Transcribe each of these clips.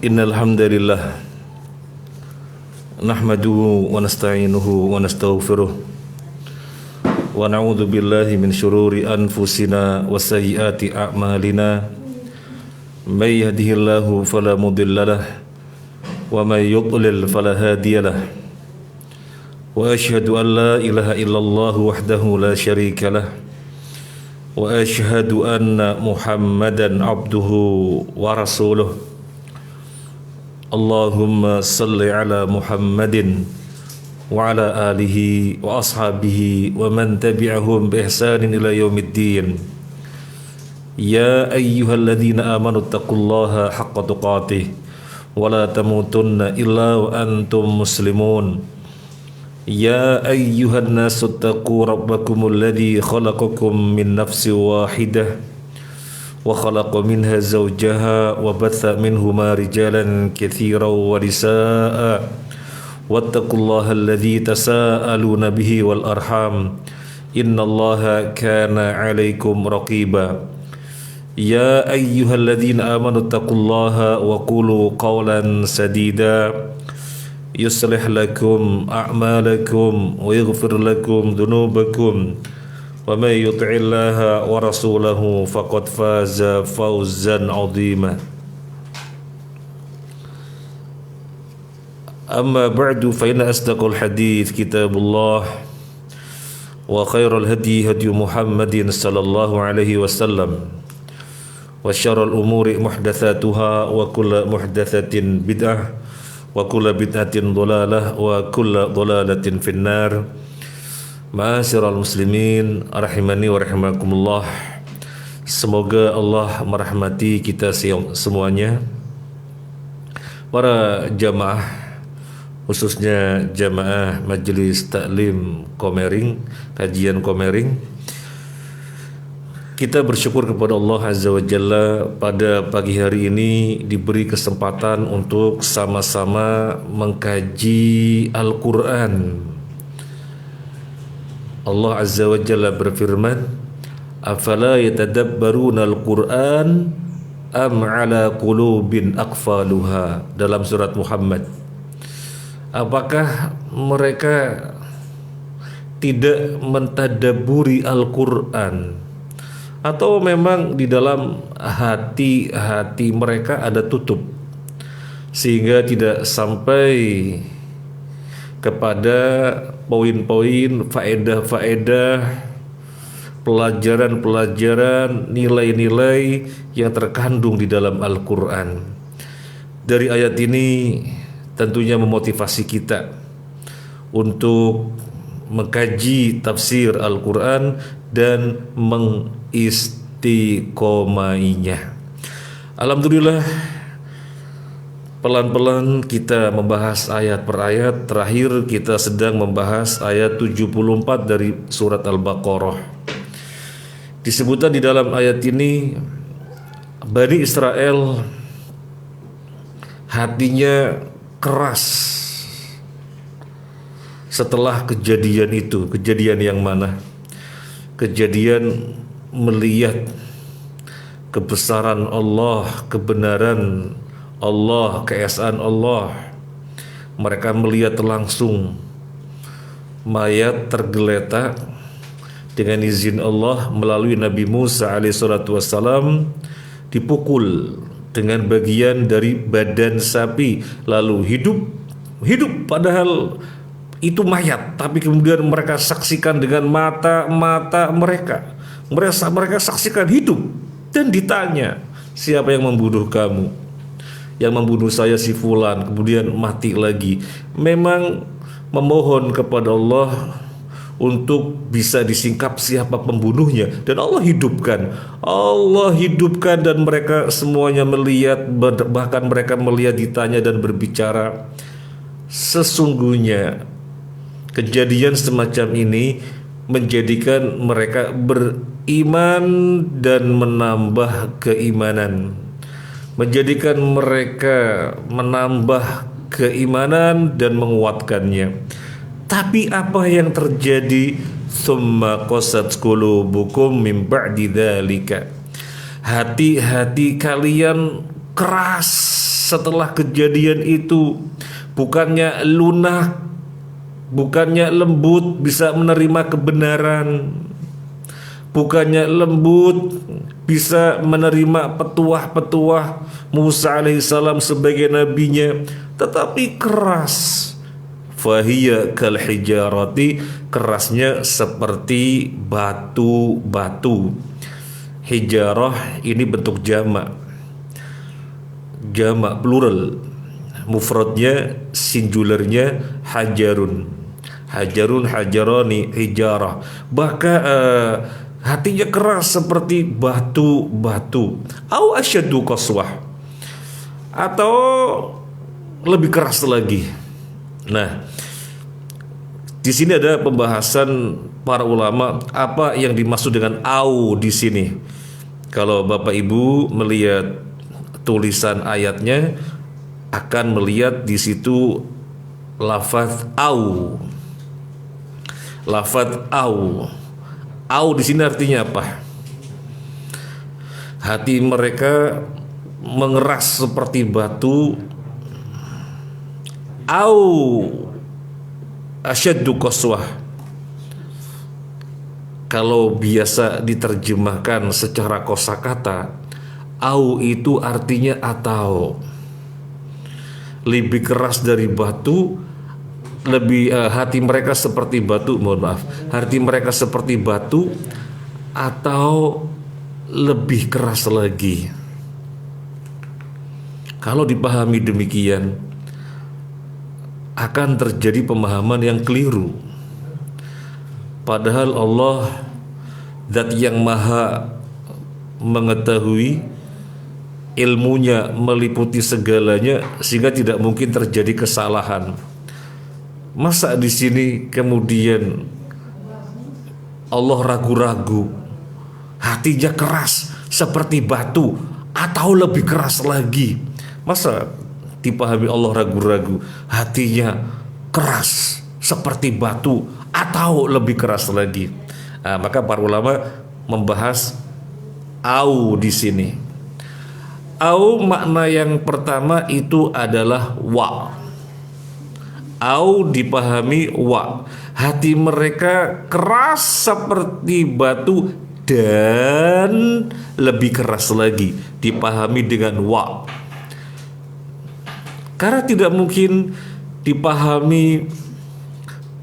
Innal hamdalillah nahmaduhu wa nasta'inuhu wa nastaghfiruh wa na'udzu billahi min syururi anfusina wa sayyiati a'malina may yahdihillahu fala mudhillalah wa may yudlil fala hadiyalah wa asyhadu an la ilaha illallah wahdahu la syarika lah wa asyhadu anna Muhammadan abduhu wa rasuluh. Allahumma salli ala Muhammadin wa ala alihi wa ashabihi wa man tabi'ahum bi ihsanin ila yaumiddin. Ya ayyuhalladzina amanu taqullaha haqqa tuqatih wa la tamutunna illa wa antum muslimun. Ya ayyuhan nasu taqu rabbakumul ladzi khalaqakum min nafsin wahidah wa khalaqa minha zawjaha wa batha minhuma rijalan katsiran wa nisaa wattaqullaha alladzi tasaaluna bihi wal arham innallaha kana 'alaikum raqiba. Ya ayyuhalladzina amanu taqullaha wa qulu qawlan sadida yuslih lakum a'malakum wa yaghfir lakum dhunubakum wa may yuti'illaha wa rasulahu faqad faza fawzan 'azima. Amma ba'du fa inna asdaqal hadits kitabullah wa khairal hadi hadi Muhammadin sallallahu alaihi wasallam wa syarrul umuri muhdatsatuha wa kullu muhdatsatin bid'ah wa kullu bid'atin dhalalah wa kullu dhalalatin finnar. Ma'asyiral muslimin rahimani wa rahimakumullah. Semoga Allah merahmati kita semuanya. Para jamaah, khususnya jamaah Majelis Taklim Komering, kajian Komering, kita bersyukur kepada Allah Azza wa Jalla pada pagi hari ini diberi kesempatan untuk sama-sama mengkaji Al-Quran. Allah Azza wa Jalla berfirman, afala yatadabbaruna al-Quran am ala qulubin aqfaluha, dalam surat Muhammad. Apakah mereka tidak mentadabburi Al-Quran, atau memang di dalam hati mereka ada tutup sehingga tidak sampai kepada poin-poin, faedah-faedah, pelajaran-pelajaran, nilai-nilai yang terkandung di dalam Al-Quran. Dari ayat ini tentunya memotivasi kita untuk mengkaji tafsir Al-Quran dan mengistiqomainya. Alhamdulillah, pelan-pelan kita membahas ayat per ayat. Terakhir kita sedang membahas ayat 74 dari surat Al-Baqarah. Disebutkan di dalam ayat ini, Bani Israel hatinya keras setelah kejadian itu. Kejadian yang mana? Kejadian melihat kebesaran Allah, kebenaran Allah, keesaan Allah. Mereka melihat langsung mayat tergeletak dengan izin Allah melalui Nabi Musa alaihissalatu wassalam, dipukul dengan bagian dari badan sapi, lalu hidup padahal itu mayat, tapi kemudian mereka saksikan dengan mata mereka. Mereka saksikan hidup dan ditanya, siapa yang membunuh kamu? Yang membunuh saya si fulan, kemudian mati lagi. Memang memohon kepada Allah untuk bisa disingkap siapa pembunuhnya, dan Allah hidupkan dan mereka semuanya melihat, bahkan mereka melihat, ditanya dan berbicara. Sesungguhnya kejadian semacam ini menjadikan mereka beriman dan menambah keimanan, menjadikan mereka menambah keimanan dan menguatkannya. Tapi apa yang terjadi? Tsumma qasat qulubukum min ba'di dzalika. Hati-hati kalian keras setelah kejadian itu, bukannya lunak, bukannya lembut bisa menerima kebenaran, bukannya lembut bisa menerima petuah-petuah Musa alaihissalam sebagai nabinya, tetapi keras. Fahiya kal hijarati, kerasnya seperti batu-batu. Hijarah ini bentuk jamak plural, mufradnya singularnya hajarun, hajarani, hijarah. Bahkan hatinya keras seperti batu-batu. Au asyaddu qaswah, atau lebih keras lagi. Nah, di sini ada pembahasan para ulama apa yang dimaksud dengan au di sini. Kalau Bapak Ibu melihat tulisan ayatnya akan melihat di situ lafaz au. Lafaz au. Au di sini artinya apa? Hati mereka mengeras seperti batu. Au asyaddu qaswah. Kalau biasa diterjemahkan secara kosakata, au itu artinya atau lebih keras dari batu, lebih hati mereka seperti batu, hati mereka seperti batu atau lebih keras lagi. Kalau dipahami demikian, akan terjadi pemahaman yang keliru. Padahal Allah Zat yang maha mengetahui, ilmunya meliputi segalanya, sehingga tidak mungkin terjadi kesalahan. Masa di sini kemudian Allah ragu-ragu, hatinya keras seperti batu atau lebih keras lagi? Masa dipahami Allah ragu-ragu, hatinya keras seperti batu atau lebih keras lagi? Nah, maka para ulama membahas au di sini. Au makna yang pertama itu adalah wa. Au dipahami wa, hati mereka keras seperti batu dan lebih keras lagi, dipahami dengan wa. Karena tidak mungkin dipahami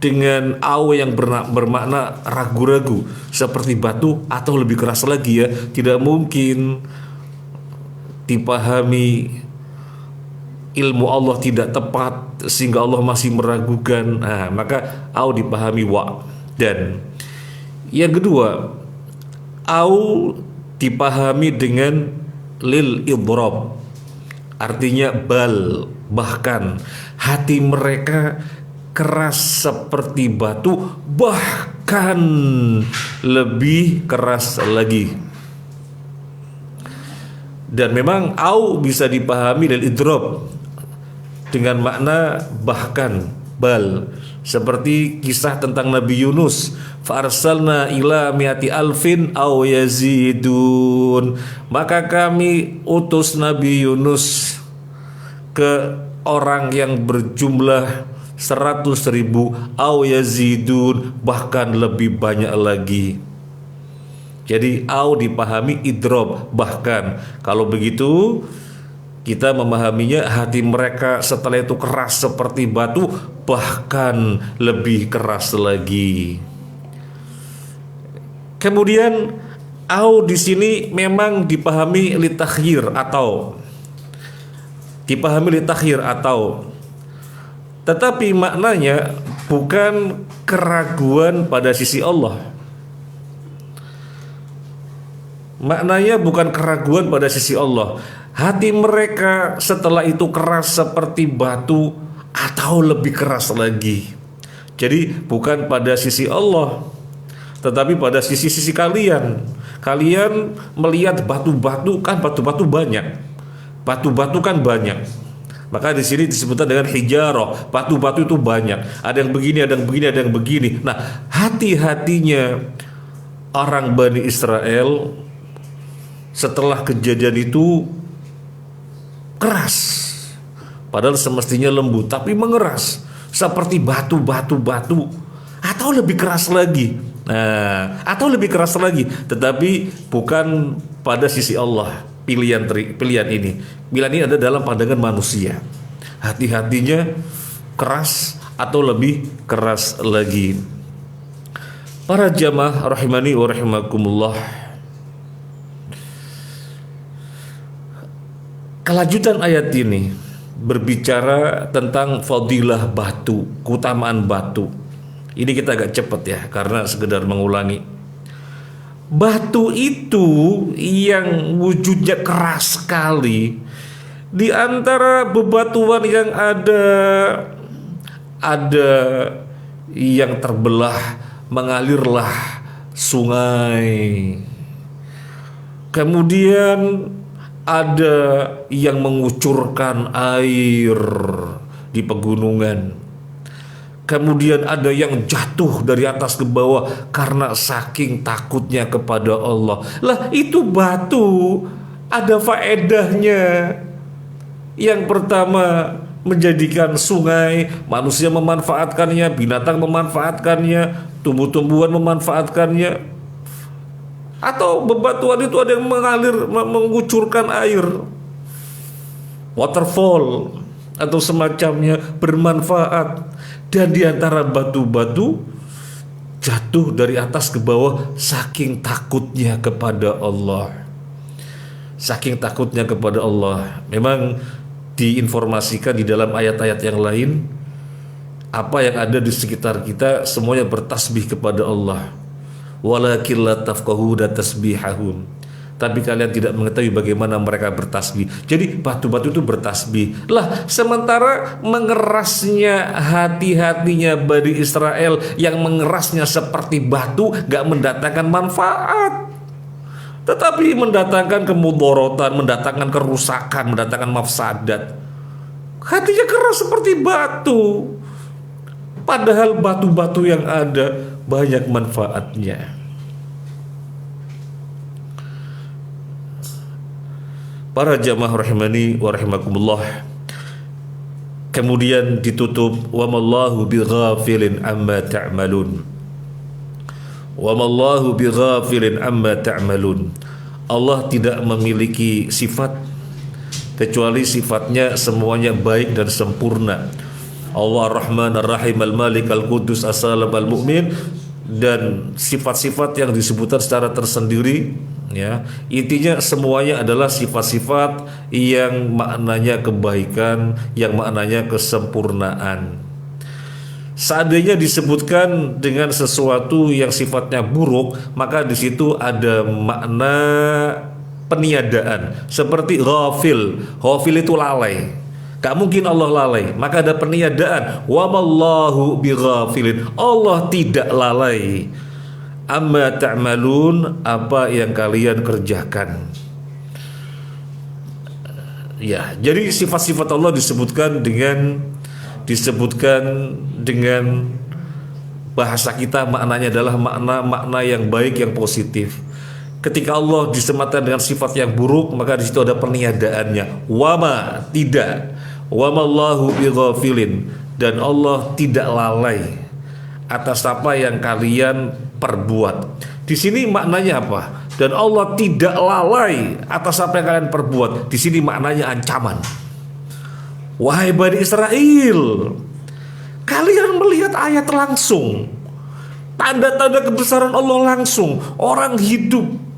dengan au yang bermakna ragu-ragu seperti batu atau lebih keras lagi, ya. Tidak mungkin dipahami ilmu Allah tidak tepat sehingga Allah masih meragukan. Nah, maka au dipahami wa. Dan yang kedua, au dipahami dengan lil idrab, artinya bal, bahkan hati mereka keras seperti batu, bahkan lebih keras lagi. Dan memang au bisa dipahami lil idrab dengan makna bahkan, bal, seperti kisah tentang Nabi Yunus, fa arsalna ila mi'ati alfin aw yazidun, maka kami utus Nabi Yunus ke orang yang berjumlah 100.000 aw yazidun, bahkan lebih banyak lagi. Jadi au dipahami idrob, bahkan. Kalau begitu kita memahaminya hati mereka setelah itu keras seperti batu, bahkan lebih keras lagi. Kemudian au di sini memang dipahami litakhir atau tetapi maknanya bukan keraguan pada sisi Allah. Maknanya bukan keraguan pada sisi Allah. Hati mereka setelah itu keras seperti batu atau lebih keras lagi. Jadi bukan pada sisi Allah, tetapi pada sisi-sisi kalian. Kalian melihat batu-batu kan, batu-batu banyak. Batu-batu kan banyak. Maka di sini disebutkan dengan hijarah, batu-batu itu banyak. Ada yang begini, ada yang begini, ada yang begini. Nah, hati-hatinya orang Bani Israel setelah kejadian itu keras Padahal semestinya lembut, tapi mengeras seperti batu, atau lebih keras lagi. Nah, atau lebih keras lagi, tetapi bukan pada sisi Allah pilihan ini. Pilihan ini ada dalam pandangan manusia. Hati-hatinya keras atau lebih keras lagi. Para jamaah rahimani wa rahimakumullah. Kelanjutan ayat ini berbicara tentang fadilah batu, keutamaan batu. Ini kita agak cepat ya, karena sekedar mengulangi. Batu itu yang wujudnya keras sekali. Di antara bebatuan yang ada yang terbelah, mengalirlah sungai. Kemudian ada yang mengucurkan air di pegunungan. Kemudian ada yang jatuh dari atas ke bawah karena saking takutnya kepada Allah. Lah, itu batu ada faedahnya. Yang pertama, menjadikan sungai, manusia memanfaatkannya, binatang memanfaatkannya, tumbuh-tumbuhan memanfaatkannya. Atau bebatuan itu ada yang mengalir, mengucurkan air, waterfall atau semacamnya, bermanfaat. Dan di antara batu-batu jatuh dari atas ke bawah saking takutnya kepada Allah. Saking takutnya kepada Allah. Memang diinformasikan di dalam ayat-ayat yang lain, apa yang ada di sekitar kita semuanya bertasbih kepada Allah. Walakin la tafqahuna tasbihahum. Tapi kalian tidak mengetahui bagaimana mereka bertasbih. Jadi batu-batu itu bertasbih. Lah, sementara mengerasnya hati-hatinya Bani Israel, yang mengerasnya seperti batu, gak mendatangkan manfaat, tetapi mendatangkan kemudorotan, mendatangkan kerusakan, mendatangkan mafsadat. Hatinya keras seperti batu, padahal batu-batu yang ada banyak manfaatnya. Para jamaah rahimani wa rahimakumullah. Kemudian ditutup, wa mallahu bighafilin amma ta'malun. Wa mallahu bighafilin amma ta'malun. Allah tidak memiliki sifat kecuali sifatnya semuanya baik dan sempurna. Allah Rahman Ar-Rahim Al-Malik Al-Qudus As-Salam Al-Mu'min, dan sifat-sifat yang disebutkan secara tersendiri, ya, intinya semuanya adalah sifat-sifat yang maknanya kebaikan, yang maknanya kesempurnaan. Seandainya disebutkan dengan sesuatu yang sifatnya buruk, maka di situ ada makna peniadaan, seperti ghafil. Ghafil itu lalai. Gak mungkin Allah lalai, maka ada peniadaan. Wa mallahu bighafilin. Allah tidak lalai amma ta'malun, apa yang kalian kerjakan. Ya, jadi sifat-sifat Allah disebutkan dengan bahasa kita, maknanya adalah makna yang baik, yang positif. Ketika Allah disematkan dengan sifat yang buruk, maka di situ ada peniadaannya. Wama, tidak. Wamallahu bighafilin, dan Allah tidak lalai atas apa yang kalian perbuat. Di sini maknanya apa? Dan Allah tidak lalai atas apa yang kalian perbuat. Di sini maknanya ancaman. Wahai Bani Israel, kalian melihat ayat langsung, tanda-tanda kebesaran Allah langsung. Orang hidup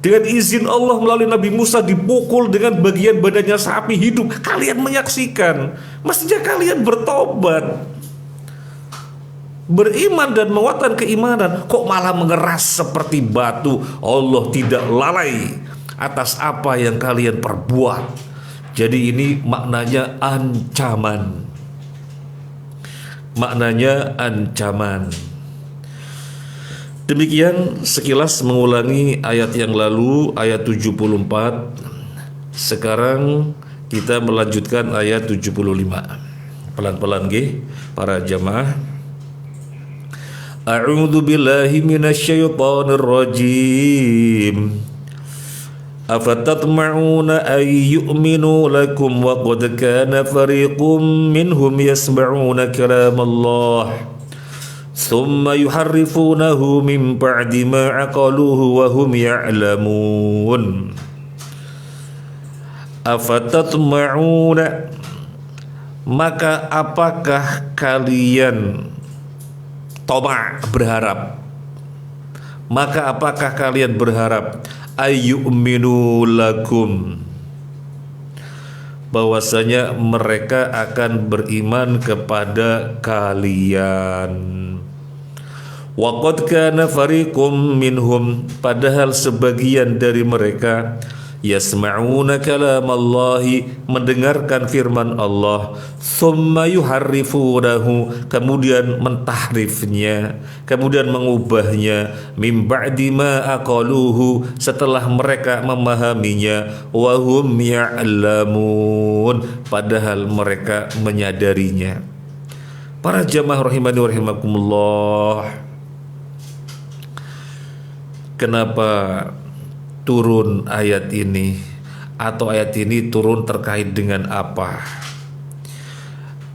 dengan izin Allah melalui Nabi Musa dipukul dengan bagian badannya sapi hidup. Kalian menyaksikan. Mestinya kalian bertobat, beriman dan menguatkan keimanan. Kok malah mengeras seperti batu? Allah tidak lalai atas apa yang kalian perbuat. Jadi ini maknanya ancaman. Maknanya ancaman. Demikian sekilas mengulangi ayat yang lalu, ayat 74. Sekarang kita melanjutkan ayat 75. Pelan-pelan nggih para jamaah. A'udzu billahi minasyaitonir rajim. afatatma'una ay yu'minu lakum wa qad kana fariqum minhum yasma'una kalam Allah thumma yuharrifunahu min ba'di ma aqaluhu wa hum ya'lamun. Afatatma'una, maka apakah kalian berharap? Maka apakah kalian berharap ayyuminu lakum, bahwasanya mereka akan beriman kepada kalian? Wa qad kana fariqum minhum, padahal sebagian dari mereka yasma'una kalamallahi, mendengarkan firman Allah, thumma yuharrifunahu, kemudian mentahrifnya, kemudian mengubahnya, min ba'di ma aqaluhu, setelah mereka memahaminya, wa hum ya'lamun, padahal mereka menyadarinya. Para jamaah rahimani wa rahimakumullah, kenapa turun ayat ini, atau ayat ini turun terkait dengan apa?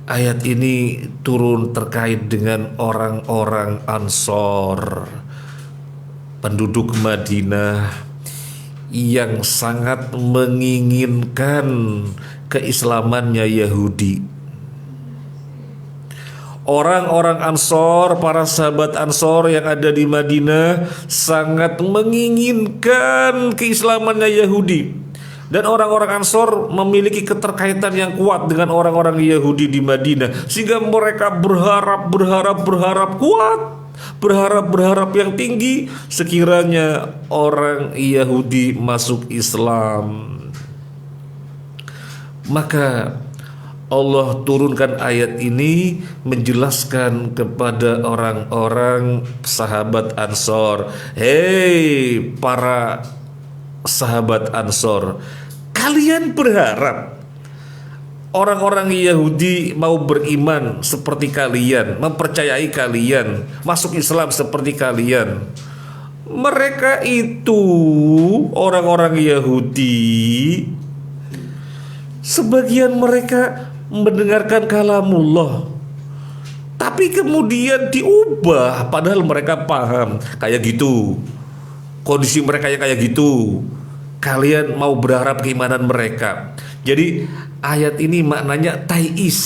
Ayat ini turun terkait dengan orang-orang Ansor, penduduk Madinah yang sangat menginginkan keislamannya Yahudi. Orang-orang Ansor, para sahabat Ansor yang ada di Madinah sangat menginginkan keislamannya Yahudi. Dan orang-orang Ansor memiliki keterkaitan yang kuat dengan orang-orang Yahudi di Madinah, sehingga mereka berharap kuat, berharap yang tinggi sekiranya orang Yahudi masuk Islam. Maka Allah turunkan ayat ini menjelaskan kepada orang-orang sahabat Ansor, hei para sahabat Ansor, kalian berharap orang-orang Yahudi mau beriman seperti kalian, mempercayai kalian, masuk Islam seperti kalian? Mereka itu, orang-orang Yahudi, sebagian mereka mendengarkan kalamullah, tapi kemudian diubah, padahal mereka paham kayak gitu, kondisi mereka yang kayak gitu. Kalian mau berharap keimanan mereka. Jadi ayat ini maknanya ta'is.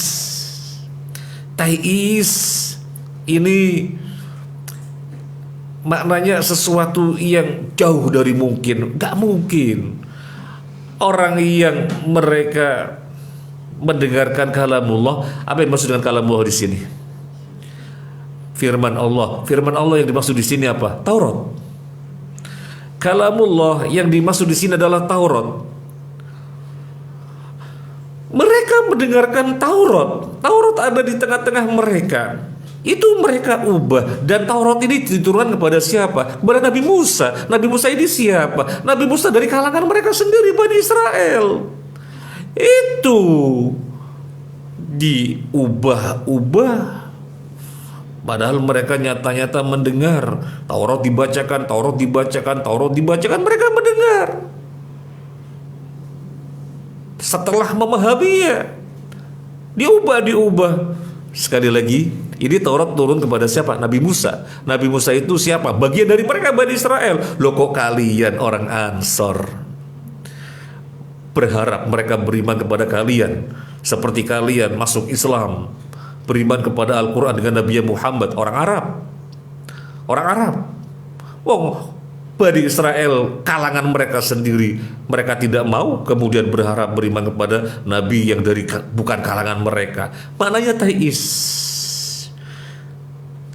Ta'is ini maknanya sesuatu yang jauh dari mungkin. Gak mungkin orang yang mereka mendengarkan kalamullah. Apa yang dimaksud dengan kalamullah di sini? Firman Allah. Firman Allah yang dimaksud di sini apa? Taurat. Kalamullah yang dimaksud di sini adalah Taurat. Mereka mendengarkan Taurat. Taurat ada di tengah-tengah mereka. Itu mereka ubah. Dan Taurat ini diturunkan kepada siapa? Kepada Nabi Musa. Nabi Musa ini siapa? Nabi Musa dari kalangan mereka sendiri, Bani Israel. Itu diubah-ubah, padahal mereka nyata-nyata mendengar. Taurat dibacakan, mereka mendengar. Setelah memahaminya, diubah. Sekali lagi, ini Taurat turun kepada siapa? Nabi Musa. Nabi Musa itu siapa? Bagian dari mereka, Bani Israel. Loh, kok kalian orang Ansor berharap mereka beriman kepada kalian seperti kalian masuk Islam, beriman kepada Al-Quran dengan Nabi Muhammad, orang Arab. Wong Bani Israel, kalangan mereka sendiri, mereka tidak mau, kemudian berharap beriman kepada Nabi yang dari bukan kalangan mereka. Maknanya ta'is,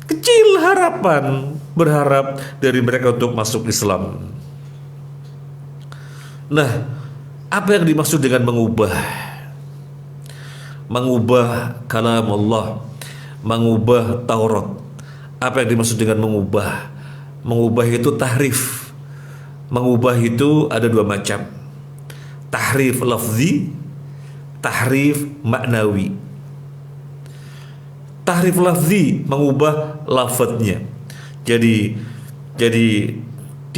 kecil harapan, berharap dari mereka untuk masuk Islam. Nah, apa yang dimaksud dengan mengubah kalam Allah, mengubah Taurat? Apa yang dimaksud dengan mengubah? Mengubah itu tahrif. Mengubah itu ada dua macam. Tahrif lafzi, tahrif maknawi. Tahrif lafzi, mengubah lafadznya. Jadi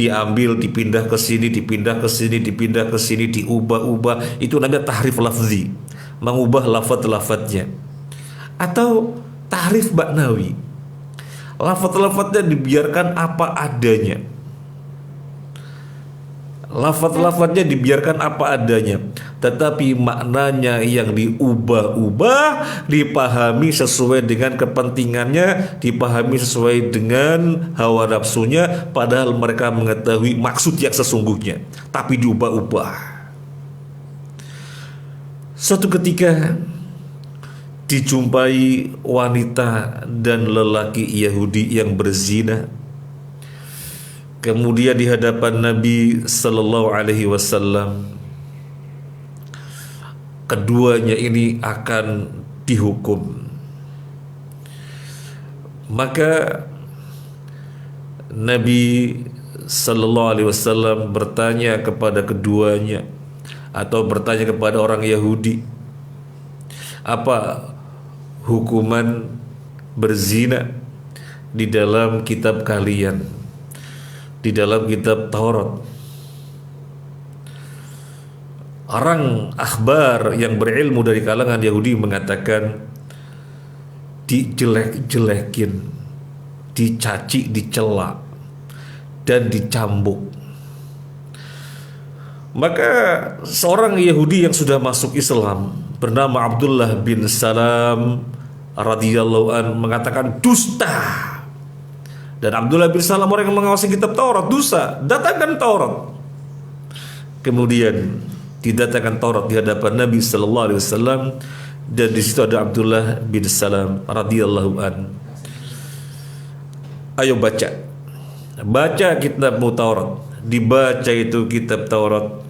diambil, dipindah ke sini, dipindah ke sini, dipindah ke sini, diubah-ubah. Itu namanya tahrif lafzi, mengubah lafaz-lafaznya. Atau tahrif maknawi, lafaz-lafaznya dibiarkan apa adanya. Lafaz-lafaznya dibiarkan apa adanya, tetapi maknanya yang diubah-ubah, dipahami sesuai dengan kepentingannya, dipahami sesuai dengan hawa nafsunya, padahal mereka mengetahui maksud yang sesungguhnya, tapi diubah-ubah. Suatu ketika dijumpai wanita dan lelaki Yahudi yang berzina. Kemudian di hadapan Nabi Sallallahu Alaihi Wasallam, keduanya ini akan dihukum. Maka Nabi Sallallahu Alaihi Wasallam bertanya kepada keduanya, atau bertanya kepada orang Yahudi, apa hukuman berzina di dalam kitab kalian, di dalam kitab Taurat? Orang akhbar yang berilmu dari kalangan Yahudi mengatakan dijelek-jelekin, dicaci, dicela, dan dicambuk. Maka seorang Yahudi yang sudah masuk Islam bernama Abdullah bin Salam radhiyallahu an mengatakan dusta. Dan Abdullah bin Salam orang yang mengawasi kitab Taurat, dosa, datangkan Taurat. Kemudian didatangkan Taurat di hadapan Nabi Sallallahu Alaihi Wasallam, dan di situ ada Abdullah bin Salam radhiyallahu an. Ayo baca kitab Taurat. Dibaca itu kitab Taurat.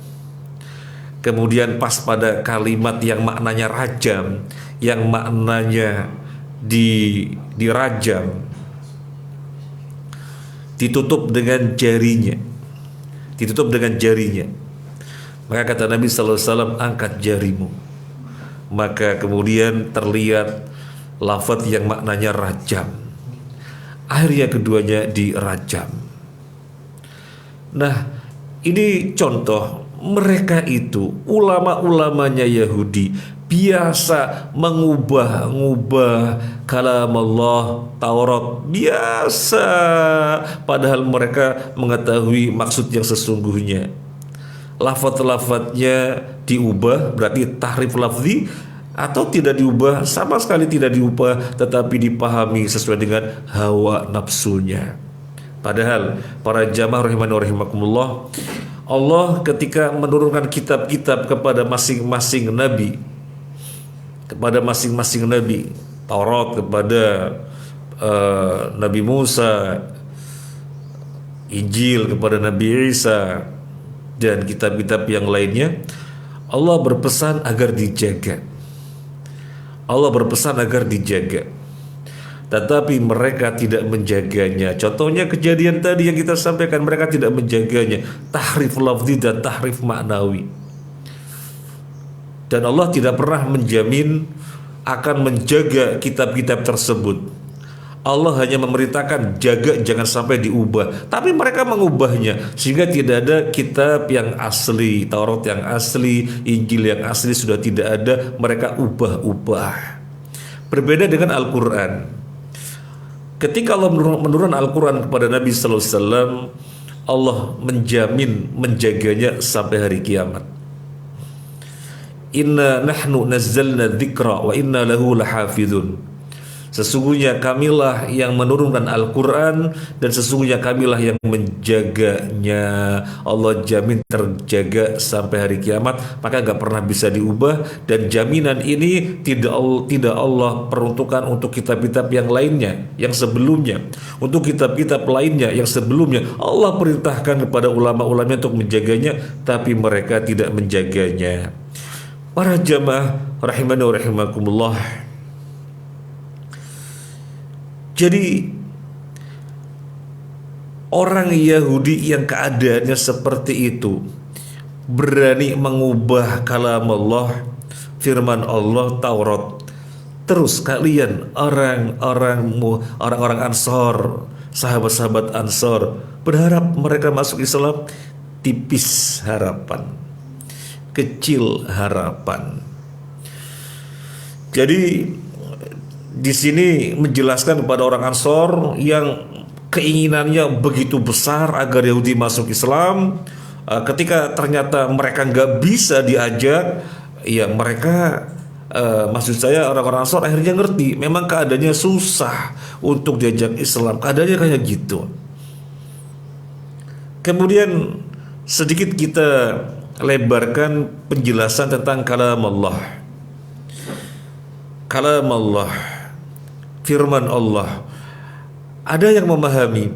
Kemudian pas pada kalimat yang maknanya rajam, yang maknanya dirajam, ditutup dengan jarinya, Maka kata Nabi Sallallahu Alaihi Wasallam, angkat jarimu. Maka kemudian terlihat lafaz yang maknanya rajam. Akhirnya keduanya dirajam. Nah, ini contoh mereka itu ulama-ulamanya Yahudi biasa mengubah-ubah kalam Allah, Taurat, biasa, padahal mereka mengetahui maksud yang sesungguhnya. Lafaz-lafaznya diubah, berarti tahrif lafzi, atau tidak diubah, sama sekali tidak diubah, tetapi dipahami sesuai dengan hawa nafsunya. Padahal para jamaah rahimani wa rahimakumullah, Allah ketika menurunkan kitab-kitab kepada masing-masing nabi, Taurat kepada Nabi Musa, Injil kepada Nabi Isa, dan kitab-kitab yang lainnya, Allah berpesan agar dijaga. Tetapi mereka tidak menjaganya. Contohnya kejadian tadi yang kita sampaikan, mereka tidak menjaganya, tahrif lafzi dan tahrif maknawi. Dan Allah tidak pernah menjamin akan menjaga kitab-kitab tersebut. Allah hanya memerintahkan jaga, jangan sampai diubah. Tapi mereka mengubahnya, sehingga tidak ada kitab yang asli, Taurat yang asli, Injil yang asli sudah tidak ada, mereka ubah-ubah. Berbeda dengan Al-Quran. Ketika Allah menurunkan Al-Quran kepada Nabi Sallallahu Alaihi Wasallam, Allah menjamin menjaganya sampai hari kiamat. Inna nahnu nazzalna dzikra wa inna lahu lahafidun. Sesungguhnya kamilah yang menurunkan Al-Quran, dan sesungguhnya kamilah yang menjaganya. Allah jamin terjaga sampai hari kiamat, maka gak pernah bisa diubah. Dan jaminan ini tidak Allah peruntukkan untuk kitab-kitab yang lainnya, yang sebelumnya. Untuk kitab-kitab lainnya yang sebelumnya, Allah perintahkan kepada ulama-ulama untuk menjaganya, tapi mereka tidak menjaganya. Para jamaah rahimani wa rahimakumullah, jadi orang Yahudi yang keadaannya seperti itu berani mengubah kalam Allah, firman Allah, Taurat. Terus kalian orang-orang Ansor, sahabat-sahabat Ansor berharap mereka masuk Islam, tipis harapan, kecil harapan. Jadi di sini menjelaskan kepada orang Ansor yang keinginannya begitu besar agar Yahudi masuk Islam, ketika ternyata mereka nggak bisa diajak, ya mereka maksud saya orang-orang Ansor akhirnya ngerti memang keadaannya susah untuk diajak Islam, keadaannya kayak gitu. Kemudian sedikit kita lebarkan penjelasan tentang kalam Allah. Kalam Allah, firman Allah. Ada yang memahami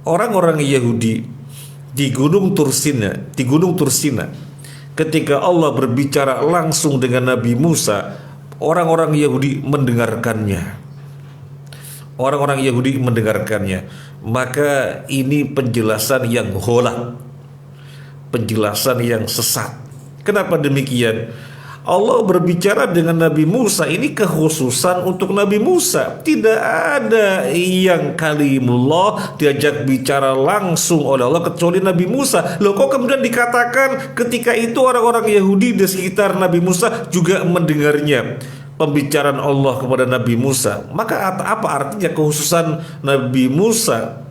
orang-orang Yahudi di Gunung Tursina, ketika Allah berbicara langsung dengan Nabi Musa, orang-orang Yahudi mendengarkannya. Orang-orang Yahudi mendengarkannya. Maka ini penjelasan yang ghalat, penjelasan yang sesat. Kenapa demikian? Allah berbicara dengan Nabi Musa, ini kekhususan untuk Nabi Musa. Tidak ada yang kalimullah diajak bicara langsung oleh Allah kecuali Nabi Musa. Loh, kok kemudian dikatakan ketika itu orang-orang Yahudi di sekitar Nabi Musa juga mendengarnya pembicaraan Allah kepada Nabi Musa? Maka apa artinya kekhususan Nabi Musa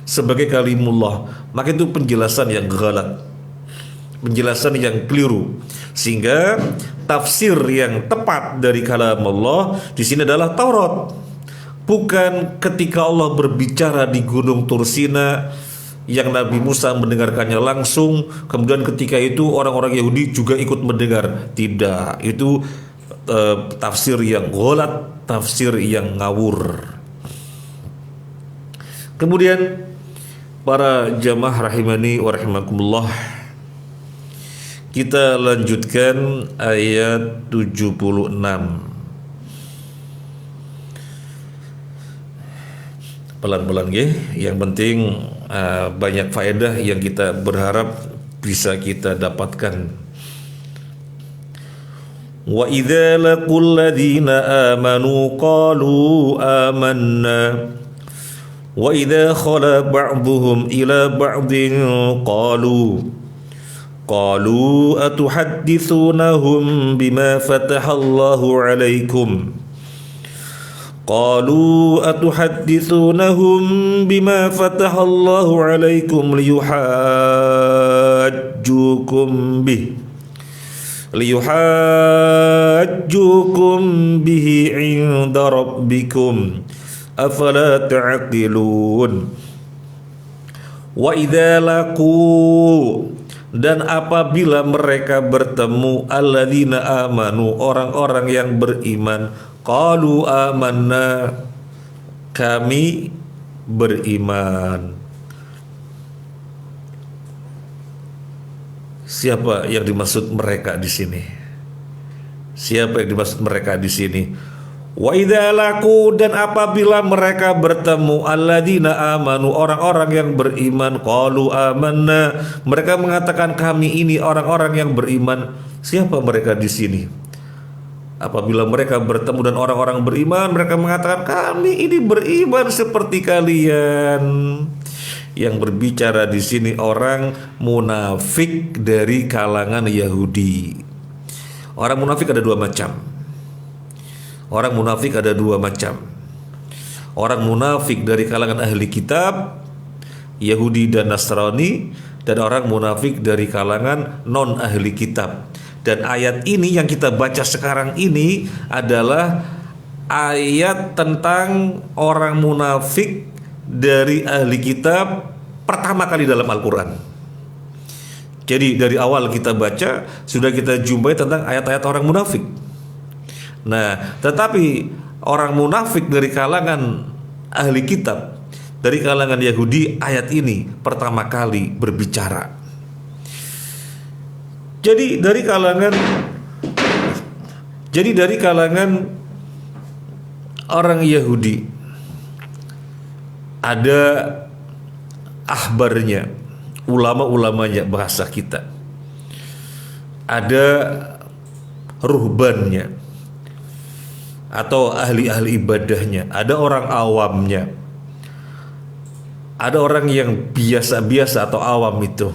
sebagai kalimullah? Maka itu penjelasan yang ghalat, penjelasan yang keliru. Sehingga tafsir yang tepat dari kalam Allah di sini adalah Taurat. Bukan ketika Allah berbicara di Gunung Tursina yang Nabi Musa mendengarkannya langsung, kemudian ketika itu orang-orang Yahudi juga ikut mendengar. Tidak, itu tafsir yang ghalat, tafsir yang ngawur. Kemudian para jamaah rahimani wa rahimakumullah, kita lanjutkan ayat 76. Pelan-pelan ya. Yang penting banyak faedah yang kita berharap bisa kita dapatkan. Wa idza laqul ladzina amanu qalu amanna wa idza khala ba'dhum ila ba'din qalu atuhaddithunahum bima fatahallahu alaikum liyuhajjukum bihi 'inda rabbikum afala ta'qilun. Wa idza laqu, dan apabila mereka bertemu, alladzina amanu, orang-orang yang beriman, qalu amanna, kami beriman. Siapa yang dimaksud mereka di sini? Siapa yang dimaksud mereka di sini? Wa idza laqu, dan apabila mereka bertemu, alladzina amanu, orang-orang yang beriman, qalu amanna, mereka mengatakan kami ini orang-orang yang beriman. Siapa mereka di sini? Apabila mereka bertemu dan orang-orang beriman, mereka mengatakan kami ini beriman seperti kalian. Yang berbicara di sini orang munafik dari kalangan Yahudi. Orang munafik ada dua macam. Orang munafik ada dua macam. Orang munafik dari kalangan ahli kitab, Yahudi dan Nasrani, dan orang munafik dari kalangan non ahli kitab. Dan ayat ini yang kita baca sekarang ini adalah ayat tentang orang munafik dari ahli kitab pertama kali dalam Al-Quran. Jadi dari awal kita baca sudah kita jumpai tentang ayat-ayat orang munafik. Nah, tetapi orang munafik dari kalangan ahli kitab, dari kalangan Yahudi, ayat ini pertama kali berbicara. Jadi dari kalangan orang Yahudi ada ahbarnya, ulama-ulamanya bahasa kita. Ada ruhbannya atau ahli-ahli ibadahnya, ada orang awamnya, Ada orang yang biasa-biasa atau awam itu,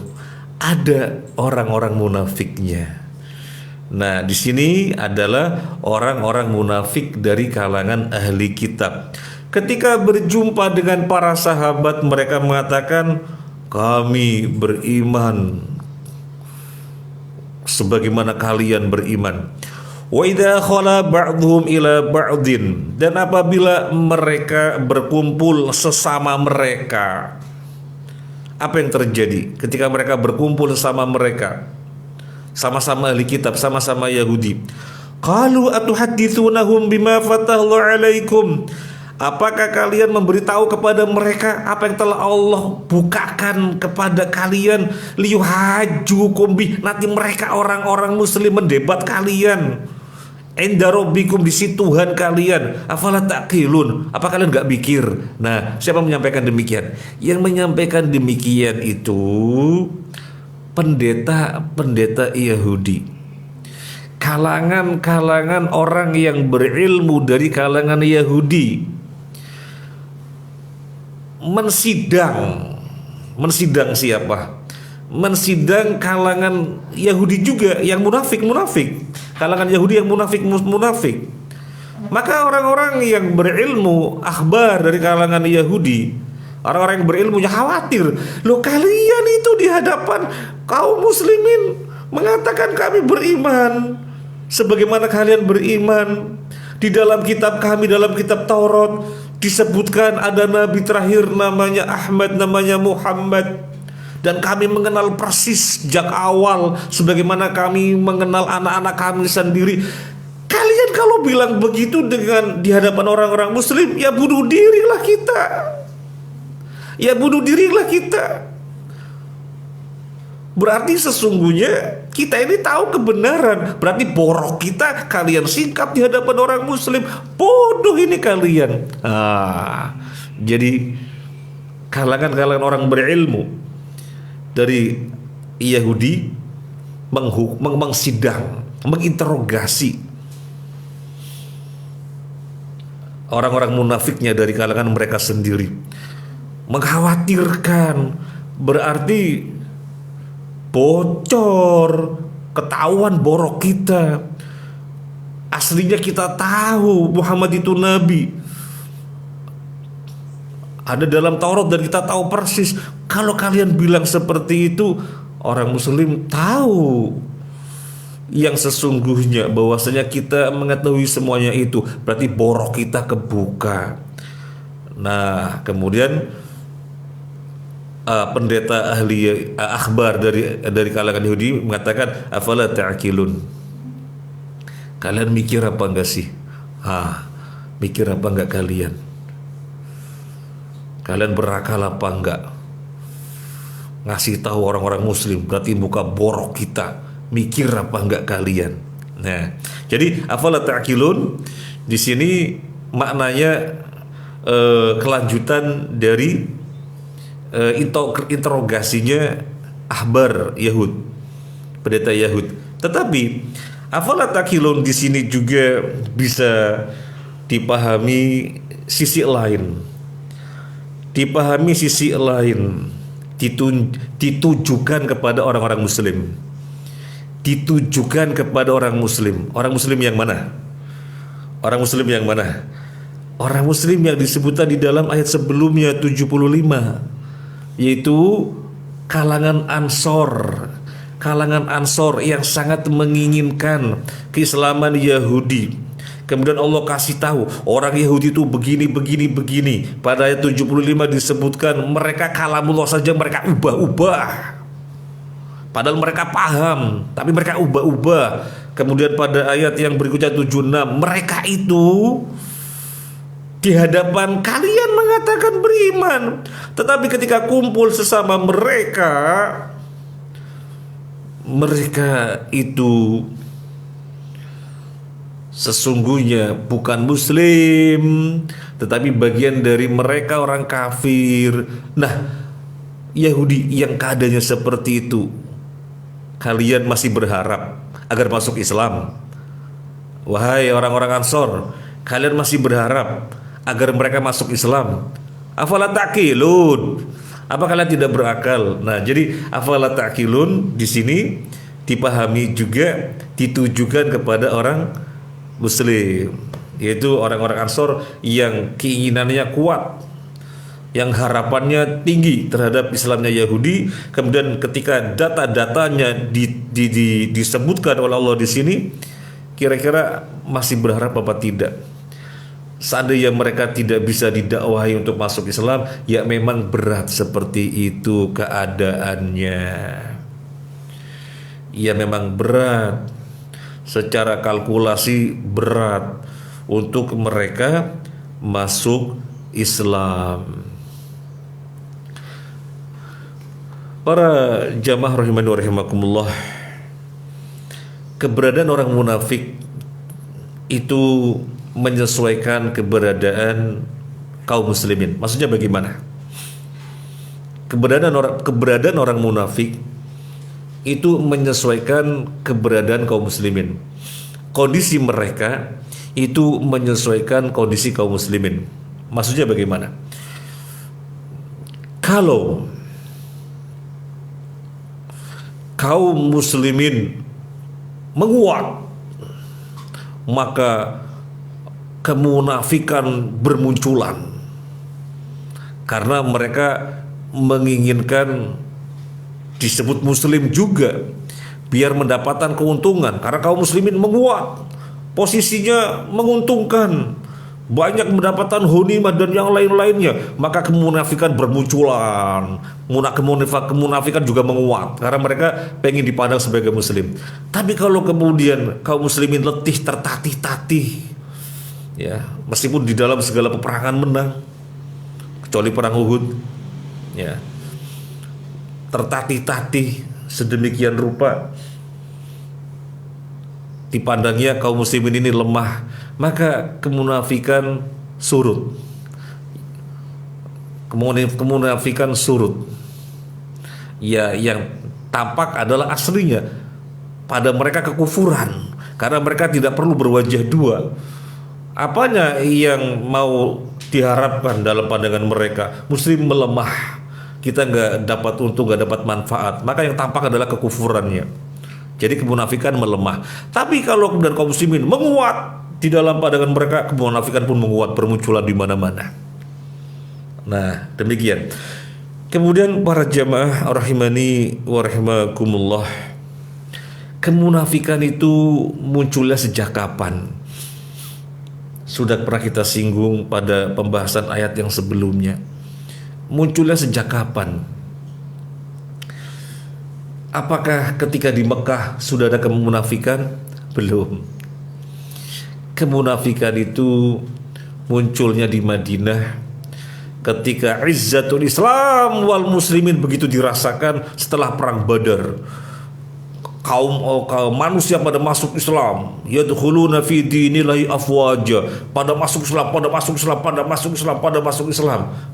ada orang-orang munafiknya. Nah, di sini adalah orang-orang munafik dari kalangan ahli kitab. Ketika berjumpa dengan para sahabat, mereka mengatakan, kami beriman sebagaimana kalian beriman. Wa idza khala ba'dhum ila ba'din, dan apabila mereka berkumpul sesama mereka, apa yang terjadi ketika mereka berkumpul sesama mereka, sama-sama ahli kitab, sama-sama Yahudi? Qalu atuhadditsunahum bima fatahallahu alaikum, apakah kalian memberitahu kepada mereka apa yang telah Allah bukakan kepada kalian? Liyuhajjukum bih, nanti mereka orang-orang muslim mendebat kalian. Inda rabbikum, di sisi Tuhan kalian. Afala taqilun, apa kalian gak mikir? Nah, siapa menyampaikan demikian? Yang menyampaikan demikian itu pendeta-pendeta Yahudi, kalangan-kalangan orang yang berilmu dari kalangan Yahudi, mensidang siapa? Mensidang kalangan Yahudi juga yang munafik, kalangan Yahudi yang munafik. Maka orang-orang yang berilmu, akhbar dari kalangan Yahudi, orang-orang yang berilmunya khawatir, loh kalian itu di hadapan kaum muslimin mengatakan kami beriman sebagaimana kalian beriman. Di dalam kitab kami, dalam kitab Taurat disebutkan ada nabi terakhir namanya Ahmad, namanya Muhammad, dan kami mengenal persis sejak awal sebagaimana kami mengenal anak-anak kami sendiri. Kalian kalau bilang begitu dengan di hadapan orang-orang muslim, ya bunuh dirilah kita. Ya bunuh dirilah kita. Berarti sesungguhnya kita ini tahu kebenaran. Berarti borok kita kalian singkap di hadapan orang muslim. Bodoh ini kalian. Jadi kalangan-kalangan orang berilmu dari Yahudi mengsidang, menginterogasi orang-orang munafiknya dari kalangan mereka sendiri, mengkhawatirkan. Berarti bocor, ketahuan borok kita. Aslinya kita tahu Muhammad itu nabi, ada dalam Taurat, dan kita tahu persis. Kalau kalian bilang seperti itu, orang muslim tahu yang sesungguhnya, bahwasanya kita mengetahui semuanya itu, berarti borok kita kebuka. Nah, kemudian pendeta ahli akhbar dari kalangan Yahudi mengatakan, afala ta'qilun, kalian mikir apa enggak sih? Mikir apa enggak kalian? Kalian berakal apa enggak? Ngasih tahu orang-orang muslim, berarti muka borok kita. Mikir apa enggak kalian? Nah, jadi afala ta'qilun di sini maknanya kelanjutan dari interogasinya ahbar Yahud, pendeta Yahud. Tetapi afala ta'qilun di sini juga bisa dipahami sisi lain. Ditujukan kepada orang-orang muslim. Ditujukan kepada orang muslim. Orang muslim yang mana? Orang muslim yang mana? Orang muslim yang disebutkan di dalam ayat sebelumnya 75, yaitu kalangan Ansor. Kalangan Ansor yang sangat menginginkan keislaman Yahudi. Kemudian Allah kasih tahu orang Yahudi itu begini. Pada ayat 75 disebutkan mereka kalamullah saja mereka ubah-ubah. Padahal mereka paham, tapi mereka ubah-ubah. Kemudian pada ayat yang berikutnya 76, mereka itu di hadapan kalian mengatakan beriman, tetapi ketika kumpul sesama mereka itu sesungguhnya bukan muslim, tetapi bagian dari mereka orang kafir. Nah, Yahudi yang keadaannya seperti itu, kalian masih berharap agar masuk Islam? Wahai orang-orang Ansor, kalian masih berharap agar mereka masuk Islam? Afala ta'qilun? Apa kalian tidak berakal? Nah, jadi afala ta'qilun di sini dipahami juga ditujukan kepada orang muslim, yaitu orang-orang Ansor yang keinginannya kuat, yang harapannya tinggi terhadap Islamnya Yahudi. Kemudian ketika data-datanya disebutkan oleh Allah di sini, kira-kira masih berharap apa tidak? Seandainya mereka tidak bisa didakwahi untuk masuk Islam, ya memang berat seperti itu keadaannya. Ya memang berat, secara kalkulasi berat untuk mereka masuk Islam. Para jamaah rahimani wa rahimakumullah, keberadaan orang munafik itu menyesuaikan keberadaan kaum muslimin. Maksudnya bagaimana? Keberadaan orang munafik itu menyesuaikan keberadaan kaum muslimin. Kondisi mereka itu menyesuaikan kondisi kaum muslimin. Maksudnya bagaimana? Kalau kaum muslimin menguat, maka kemunafikan bermunculan karena mereka menginginkan disebut muslim juga biar mendapatkan keuntungan. Karena kaum muslimin menguat, posisinya menguntungkan, banyak mendapatkan ghanimah dan yang lain-lainnya, maka kemunafikan bermunculan. Kemunafikan juga menguat karena mereka pengen dipandang sebagai muslim. Tapi kalau kemudian kaum muslimin letih, tertatih-tatih, ya, meskipun di dalam segala peperangan menang, kecuali perang Uhud, ya, tertatih-tatih sedemikian rupa, dipandangnya kaum muslimin ini lemah, maka kemunafikan surut. Kemunafikan surut. Ya, yang tampak adalah aslinya pada mereka kekufuran, karena mereka tidak perlu berwajah dua. Apanya yang mau diharapkan dalam pandangan mereka? Muslim melemah, kita nggak dapat untung, nggak dapat manfaat, maka yang tampak adalah kekufurannya. Jadi kemunafikan melemah. Tapi kalau kemudian kaum muslimin menguat, di dalam pandangan mereka kemunafikan pun menguat, bermunculan di mana-mana. Nah, demikian. Kemudian para jamaah rahimani wa rahimakumullah, kemunafikan itu munculnya sejak kapan? Sudah pernah kita singgung pada pembahasan ayat yang sebelumnya. Munculnya sejak kapan? Apakah ketika di Mekah sudah ada kemunafikan? Belum. Kemunafikan itu munculnya di Madinah ketika izzatul Islam wal muslimin begitu dirasakan setelah perang Badar. Kaum manusia pada masuk Islam, yadkhuluna fi dinillahi afwaja, pada masuk Islam.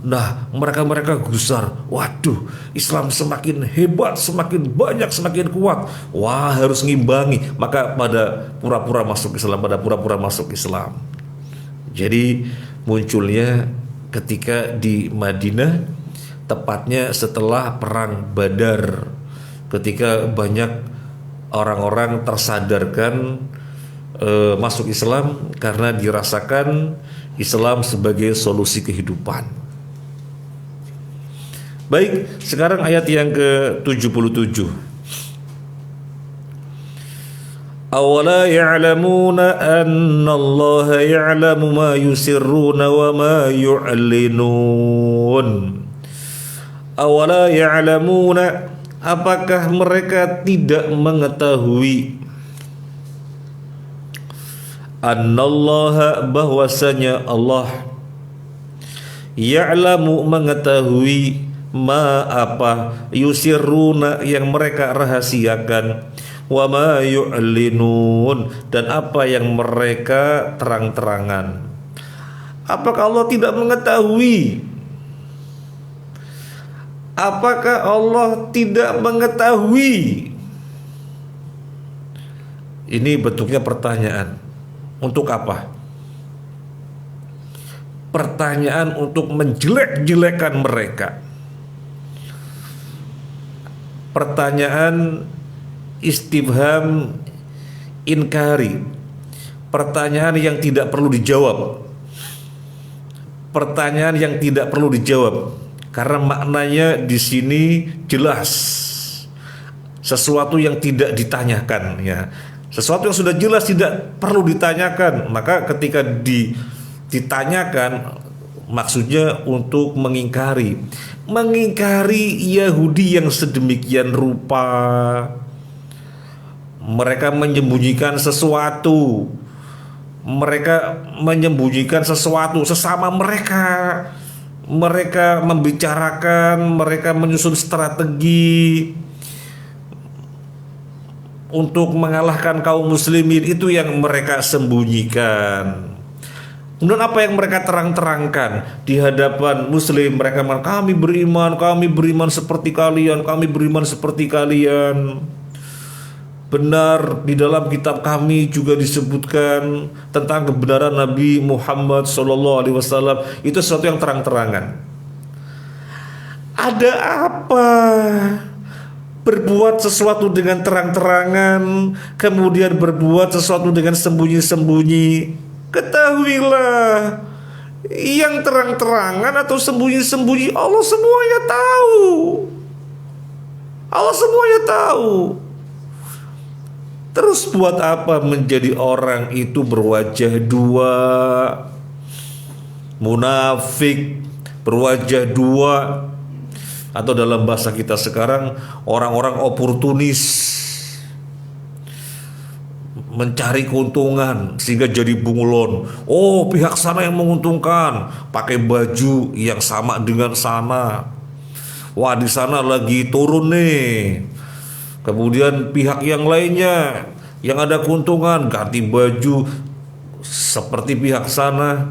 Nah, mereka gusar. Waduh, Islam semakin hebat, semakin banyak, semakin kuat. Wah, harus ngimbangi. Maka pada pura-pura masuk Islam. Jadi munculnya ketika di Madinah, tepatnya setelah perang Badar, ketika banyak orang-orang tersadarkan masuk Islam karena dirasakan Islam sebagai solusi kehidupan. Baik, sekarang ayat yang ke-77. Awala ya'lamuna anna Allah ya'lamu ma yusirruna wa ma yu'linun. Awala ya'lamuna, apakah mereka tidak mengetahui annallaha, bahwasanya Allah, ya'lamu mengetahui, ma apa, yusirruna yang mereka rahasiakan, wa ma yu'linun dan apa yang mereka terang-terangan. Apakah Allah tidak mengetahui? Apakah Allah tidak mengetahui? Ini bentuknya pertanyaan. Untuk apa? pertanyaan untuk menjelek-jelekan mereka. Pertanyaan istifham inkari, pertanyaan yang tidak perlu dijawab, pertanyaan yang tidak perlu dijawab, karena maknanya di sini jelas, sesuatu yang tidak ditanyakan, ya, sesuatu yang sudah jelas tidak perlu ditanyakan. Maka ketika ditanyakan, maksudnya untuk mengingkari Yahudi yang sedemikian rupa. Mereka menyembunyikan sesuatu, sesama mereka. Mereka membicarakan, mereka menyusun strategi untuk mengalahkan kaum muslimin. Itu yang mereka sembunyikan. Kemudian apa yang mereka terang-terangkan di hadapan muslim? Mereka mengatakan, kami beriman seperti kalian, Benar, di dalam kitab kami juga disebutkan tentang kebenaran Nabi Muhammad SAW. Itu sesuatu yang terang-terangan. Ada apa? Berbuat sesuatu dengan terang-terangan, kemudian berbuat sesuatu dengan sembunyi-sembunyi. Ketahuilah, yang terang-terangan atau sembunyi-sembunyi, Allah semuanya tahu. Terus buat apa menjadi orang itu berwajah dua, munafik, berwajah dua, atau dalam bahasa kita sekarang orang-orang oportunis, mencari keuntungan sehingga jadi bunglon. Oh, pihak sana yang menguntungkan, pakai baju yang sama dengan sana. Wah, di sana lagi turun nih. Kemudian pihak yang lainnya yang ada keuntungan ganti baju seperti pihak sana.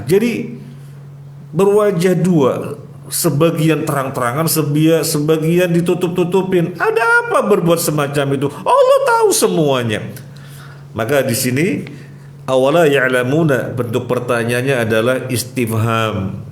Jadi berwajah dua, sebagian terang-terangan, sebagian ditutup-tutupin. Ada apa berbuat semacam itu? Allah tahu semuanya. Maka di sini awala ya'lamuna, bentuk pertanyaannya adalah istifham,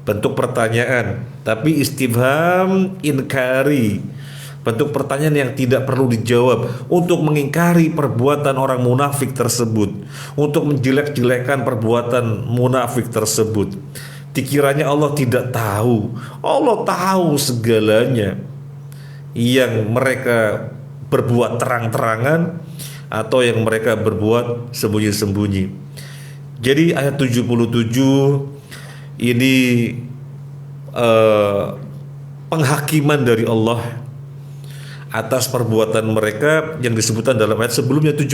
bentuk pertanyaan, tapi istifham inkari, bentuk pertanyaan yang tidak perlu dijawab, untuk mengingkari perbuatan orang munafik tersebut, untuk menjelek-jelekan perbuatan munafik tersebut. Dikiranya Allah tidak tahu. Allah tahu segalanya yang mereka berbuat terang-terangan atau yang mereka berbuat sembunyi-sembunyi. Jadi ayat 77 ini penghakiman dari Allah atas perbuatan mereka yang disebutkan dalam ayat sebelumnya 76.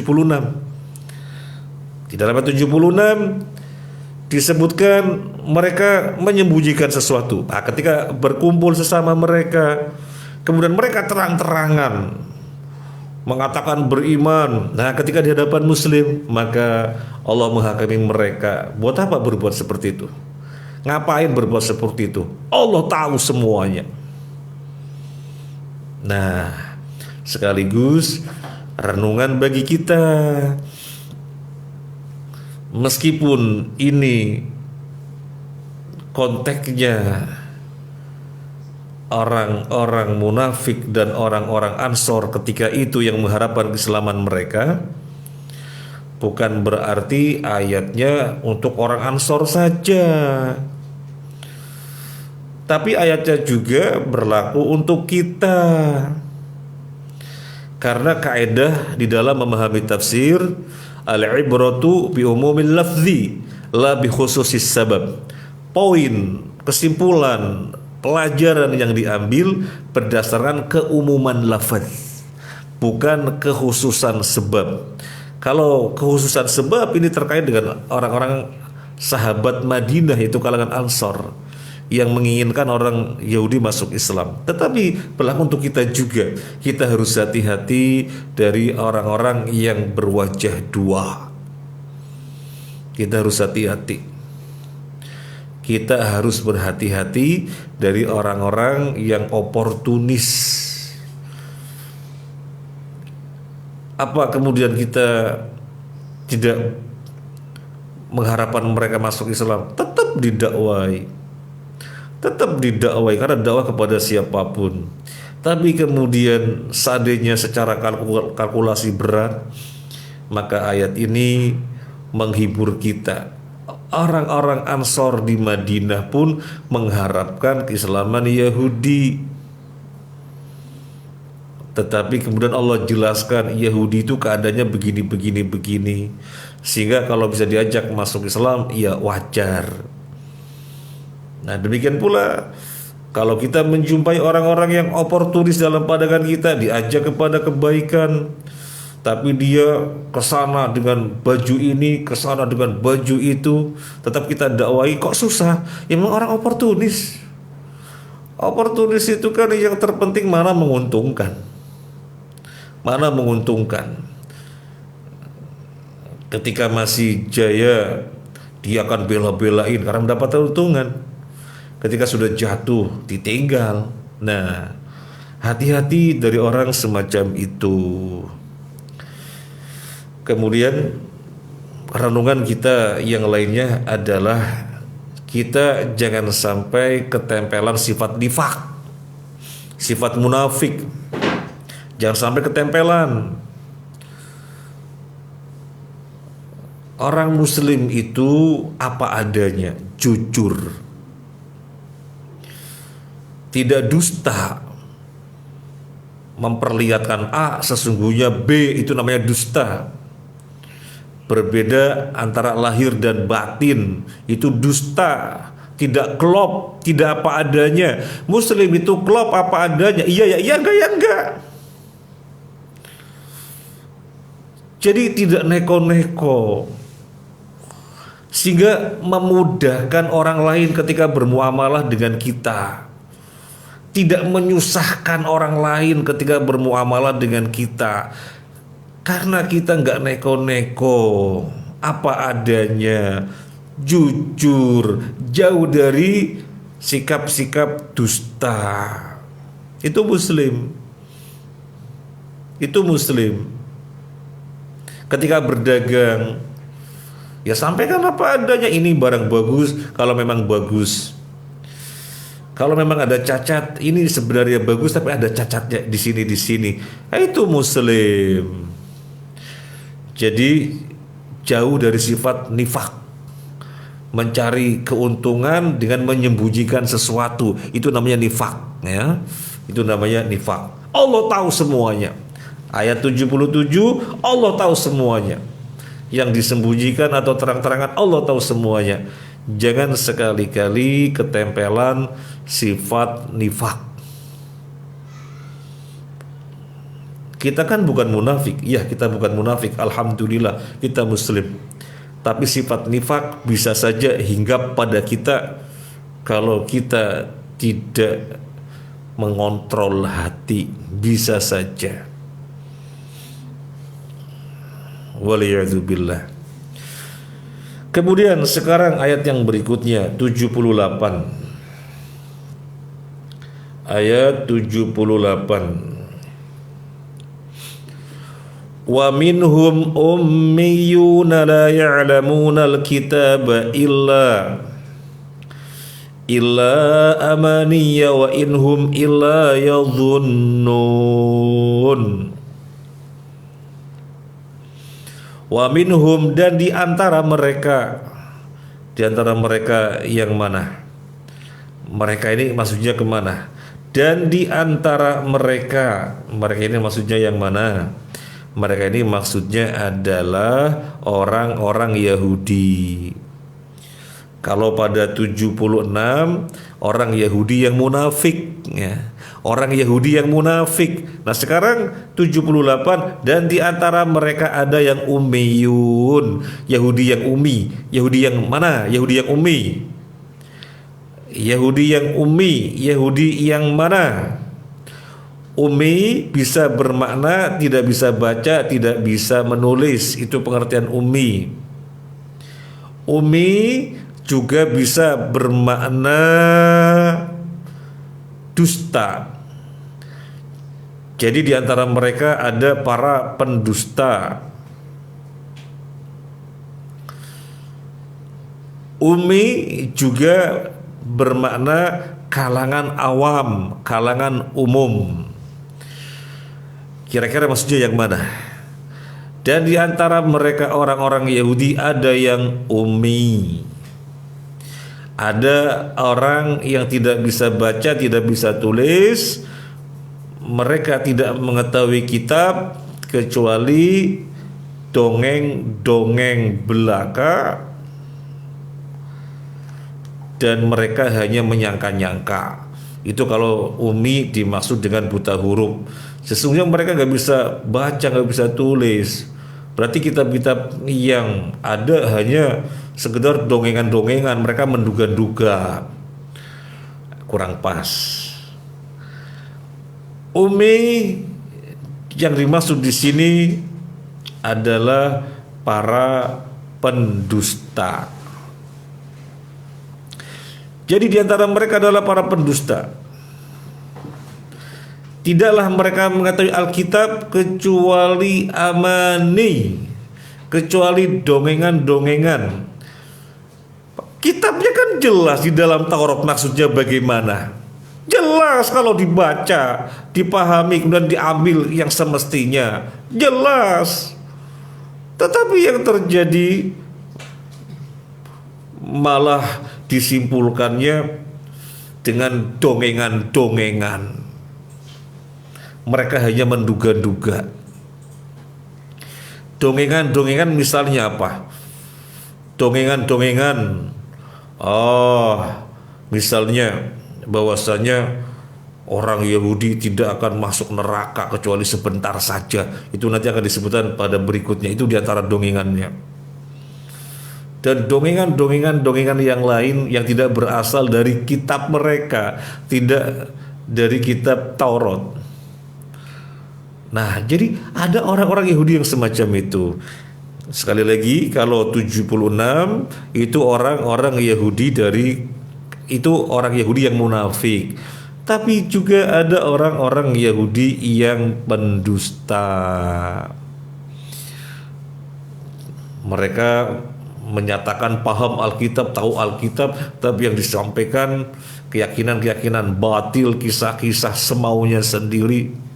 Di dalam ayat 76 disebutkan mereka menyembunyikan sesuatu. Ketika berkumpul sesama mereka, kemudian mereka terang-terangan mengatakan beriman. Ketika di hadapan muslim, maka Allah menghakimi mereka. Buat apa berbuat seperti itu? Ngapain berbuat seperti itu? Allah tahu semuanya. Sekaligus renungan bagi kita. Meskipun ini konteksnya orang-orang munafik dan orang-orang Ansor ketika itu yang mengharapkan keselamatan mereka, bukan berarti ayatnya untuk orang Ansor saja, tapi ayatnya juga berlaku untuk kita. Karena kaidah di dalam memahami tafsir, al-ibratu bi umumil lafzi la bi khususis sabab. Poin, kesimpulan, pelajaran yang diambil berdasarkan keumuman lafaz, bukan kekhususan sebab. Kalau kekhususan sebab ini terkait dengan orang-orang sahabat Madinah, itu kalangan Ansor yang menginginkan orang Yahudi masuk Islam. Tetapi berlaku untuk kita juga. Kita harus hati-hati dari orang-orang yang berwajah dua. Kita harus hati-hati. Kita harus berhati-hati dari orang-orang yang oportunis. Apa kemudian kita tidak mengharapkan mereka masuk Islam, tetap didakwai karena dakwah kepada siapapun. Tapi kemudian seandainya secara kalkulasi berat, maka ayat ini menghibur kita. Orang-orang Ansor di Madinah pun mengharapkan keislaman Yahudi. Tetapi kemudian Allah jelaskan Yahudi itu keadaannya begini. Sehingga kalau bisa diajak masuk Islam, ya wajar. Nah demikian pula kalau kita menjumpai orang-orang yang oportunis dalam pandangan kita, diajak kepada kebaikan, tapi dia kesana dengan baju ini, kesana dengan baju itu, tetap kita dakwai, kok susah? Ya memang orang oportunis. Oportunis itu kan yang terpenting mana menguntungkan. Ketika masih jaya, dia akan bela-belain karena mendapat keuntungan. Ketika sudah jatuh, ditinggal. Nah, hati-hati dari orang semacam itu. Kemudian renungan kita yang lainnya adalah kita jangan sampai ketempelan sifat nifak, sifat munafik. Jangan sampai ketempelan. Orang muslim itu apa adanya, jujur, tidak dusta, memperlihatkan A sesungguhnya B, itu namanya dusta. Berbeda antara lahir dan batin, itu dusta, tidak klop, tidak apa adanya. Muslim itu klop apa adanya, iya ya iya, enggak ya enggak. Jadi tidak neko-neko, sehingga memudahkan orang lain ketika bermuamalah dengan kita. Tidak menyusahkan orang lain ketika bermuamalah dengan kita. Karena kita nggak neko-neko, apa adanya, jujur, jauh dari sikap-sikap dusta. Itu muslim. Ketika berdagang, ya sampaikan apa adanya, ini barang bagus kalau memang bagus. Kalau memang ada cacat, ini sebenarnya bagus tapi ada cacatnya di sini. Nah, itu muslim. Jadi jauh dari sifat nifak, mencari keuntungan dengan menyembunyikan sesuatu, itu namanya nifak, ya. Itu namanya nifak. Allah tahu semuanya. Ayat 77, Allah tahu semuanya. Yang disembunyikan atau terang-terangan, Allah tahu semuanya. Jangan sekali-kali ketempelan sifat nifak. Kita kan bukan munafik. Ya, kita bukan munafik. Alhamdulillah, kita muslim. Tapi sifat nifak bisa saja hinggap pada kita kalau kita tidak mengontrol hati. Bisa saja. Waliyadzubillah. Kemudian sekarang ayat yang berikutnya 78. Ayat 78. Wa minhum ummiyuna la ya'lamuna al-kitaba illa amaniya wa inhum illa yadhunnun. Wa minhum, dan di antara mereka yang mana? Mereka ini maksudnya kemana? Dan di antara mereka ini maksudnya yang mana? Mereka ini maksudnya adalah orang-orang Yahudi. Kalau pada 76 orang Yahudi yang munafik, ya. Orang Yahudi yang munafik. Nah sekarang 78, dan di antara mereka ada yang ummiyun, Yahudi yang ummi. Yahudi yang mana? Yahudi yang ummi. Yahudi yang mana? Ummi bisa bermakna tidak bisa baca, tidak bisa menulis. Itu pengertian ummi. Ummi juga bisa bermakna dusta. Jadi di antara mereka ada para pendusta. Ummi juga bermakna kalangan awam, kalangan umum. Kira-kira maksudnya yang mana? Dan di antara mereka orang-orang Yahudi ada yang ummi. Ada orang yang tidak bisa baca, tidak bisa tulis. Mereka tidak mengetahui kitab kecuali dongeng-dongeng belaka, dan mereka hanya menyangka-nyangka. Itu kalau ummi dimaksud dengan buta huruf. Sesungguhnya mereka nggak bisa baca, nggak bisa tulis. Berarti kitab-kitab yang ada hanya sekedar dongengan-dongengan. Mereka menduga-duga. Kurang pas. Ummi yang dimaksud di sini adalah para pendusta. Jadi di antara mereka adalah para pendusta. Tidaklah mereka mengetahui Alkitab kecuali amani, kecuali dongengan-dongengan. Kitabnya kan jelas di dalam Taurat maksudnya bagaimana. Jelas kalau dibaca, dipahami, kemudian diambil yang semestinya. Jelas. Tetapi yang terjadi malah disimpulkannya dengan dongengan-dongengan. Mereka hanya menduga-duga. Dongengan-dongengan misalnya apa? Dongengan-dongengan, misalnya bahwasanya orang Yahudi tidak akan masuk neraka kecuali sebentar saja. Itu nanti akan disebutkan pada berikutnya. Itu di antara dongengannya. Dan dongengan-dongengan yang lain yang tidak berasal dari kitab mereka, tidak dari kitab Taurat. Nah, jadi ada orang-orang Yahudi yang semacam itu. Sekali lagi, kalau 76 itu orang-orang Yahudi orang Yahudi yang munafik. Tapi juga ada orang-orang Yahudi yang pendusta. Mereka menyatakan paham Alkitab, tahu Alkitab, tapi yang disampaikan keyakinan-keyakinan batil, kisah-kisah semaunya sendiri.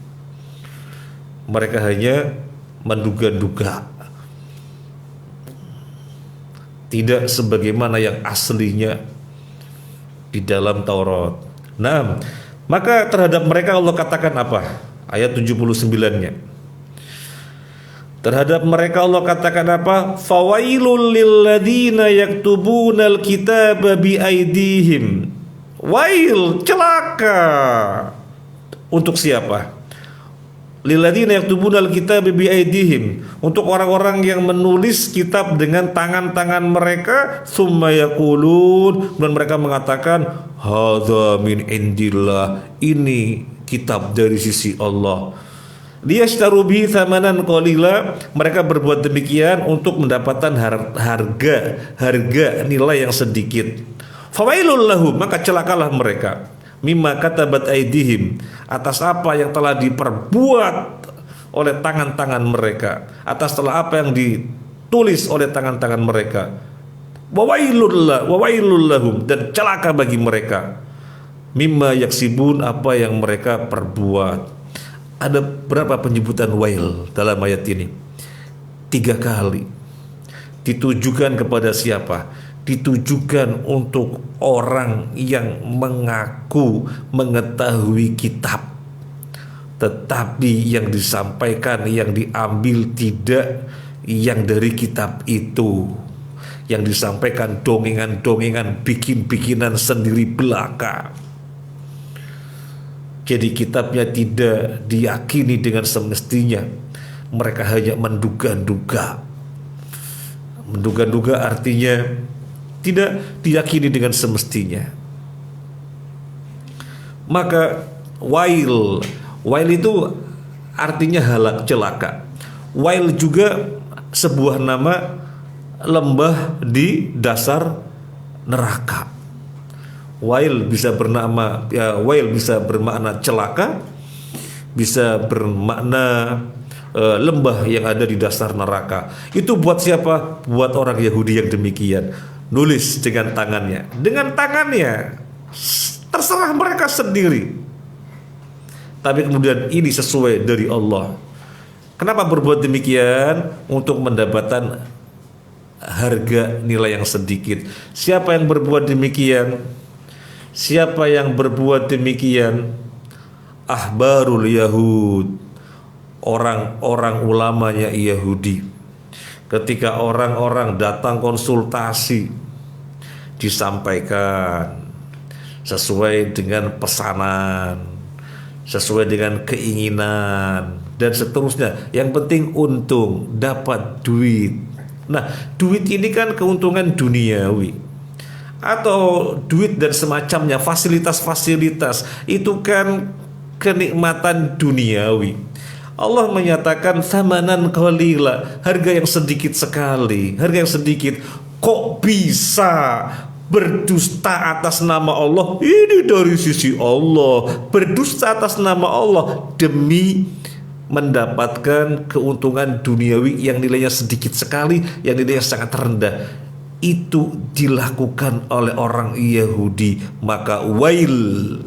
Mereka hanya menduga-duga, tidak sebagaimana yang aslinya di dalam Taurat. Nah, maka terhadap mereka Allah katakan apa? Ayat 79-nya. Terhadap mereka Allah katakan apa? Fawailul lilladzina yaktubunal kitaba biaidihim. Wail, celaka. Untuk siapa? Lilladzina yaktubunal kitaba biaidihim, untuk orang-orang yang menulis kitab dengan tangan-tangan mereka, tsumma yaqulun, dan mereka mengatakan hadza min indillah, ini kitab dari sisi Allah. Liyashtaru bihi tsamanan qalila, mereka berbuat demikian untuk mendapatkan harga nilai yang sedikit. Fawailul lahum, maka celakalah mereka, mimma katabat aidihim, atas apa yang telah diperbuat oleh tangan-tangan mereka, atas telah apa yang ditulis oleh tangan-tangan mereka. Wawailul lahum, dan celaka bagi mereka, mimma yaksibun, apa yang mereka perbuat. Ada berapa penyebutan wail dalam ayat ini? 3 kali. Ditujukan kepada siapa? Ditujukan untuk orang yang mengaku mengetahui kitab, tetapi yang disampaikan, yang diambil tidak yang dari kitab itu. Yang disampaikan dongengan-dongengan, bikin-bikinan sendiri belaka. Jadi kitabnya tidak diyakini dengan semestinya. Mereka hanya menduga-duga. Menduga-duga artinya tidak diyakini dengan semestinya. Maka wail itu artinya halak, celaka. Wail juga sebuah nama lembah di dasar neraka. Wail bisa bermakna celaka, bisa bermakna lembah yang ada di dasar neraka. Itu buat siapa? Buat orang Yahudi yang demikian. nulis dengan tangannya, terserah mereka sendiri. Tapi kemudian ini sesuai dari Allah. Kenapa berbuat demikian? Untuk mendapatkan harga nilai yang sedikit. Siapa yang berbuat demikian? Siapa yang berbuat demikian? Ahbarul Yahud, orang-orang ulamanya Yahudi. Ketika orang-orang datang konsultasi, disampaikan sesuai dengan pesanan, sesuai dengan keinginan, dan seterusnya. Yang penting untung, dapat duit. Nah, duit ini kan keuntungan duniawi, atau duit dan semacamnya, fasilitas-fasilitas itu kan kenikmatan duniawi. Allah menyatakan thamanan qalila, harga yang sedikit sekali, harga yang sedikit. Kok bisa berdusta atas nama Allah? Ini dari sisi Allah, berdusta atas nama Allah demi mendapatkan keuntungan duniawi yang nilainya sedikit sekali, yang nilainya sangat rendah. Itu dilakukan oleh orang Yahudi, maka wail,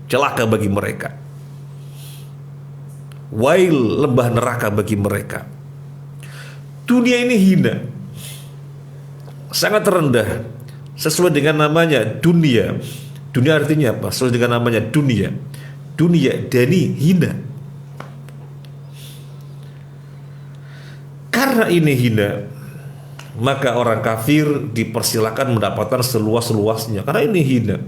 celaka bagi mereka. Wail, lembah neraka bagi mereka. Dunia ini hina, sangat rendah, sesuai dengan namanya dunia. Dunia artinya apa? Sesuai dengan namanya dunia. Dunia dani hina. Karena ini hina, maka orang kafir dipersilakan mendapatkan seluas-luasnya. Karena ini hina.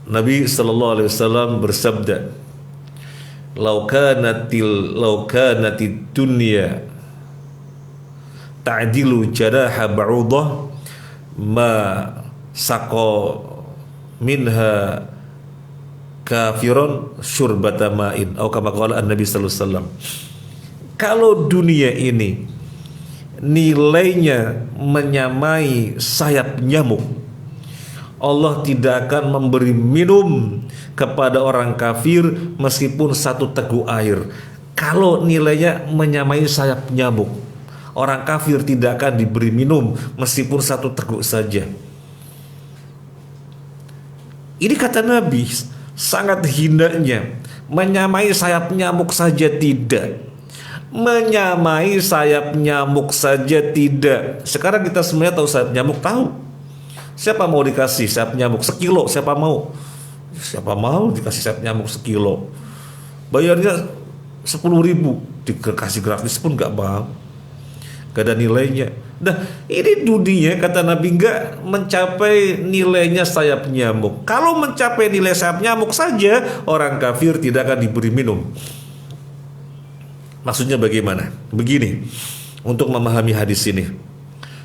Nabi sallallahu alaihi wasallam bersabda, "Lau kanatid dunya ta'dilu janaha ba'udah ma saqa minha kafirun syurbata ma'in." Atau kama qala Nabi sallallahu alaihi wasallam, kalau dunia ini nilainya menyamai sayap nyamuk, Allah tidak akan memberi minum kepada orang kafir meskipun satu teguk air. Kalau nilainya menyamai sayap nyamuk, orang kafir tidak akan diberi minum meskipun satu teguk saja. Ini kata Nabi, sangat hinanya. Menyamai sayap nyamuk saja tidak. Menyamai sayap nyamuk saja tidak. Sekarang kita semuanya tahu sayap nyamuk, tahu. Siapa mau dikasih sayap nyamuk sekilo? Siapa mau? Siapa mau dikasih sayap nyamuk sekilo? Bayarnya 10.000, dikasih gratis pun gak mau, gak ada nilainya. Nah, ini dunia kata Nabi gak mencapai nilainya sayap nyamuk. Kalau mencapai nilai sayap nyamuk saja, orang kafir tidak akan diberi minum. Maksudnya bagaimana? Begini, untuk memahami hadis ini,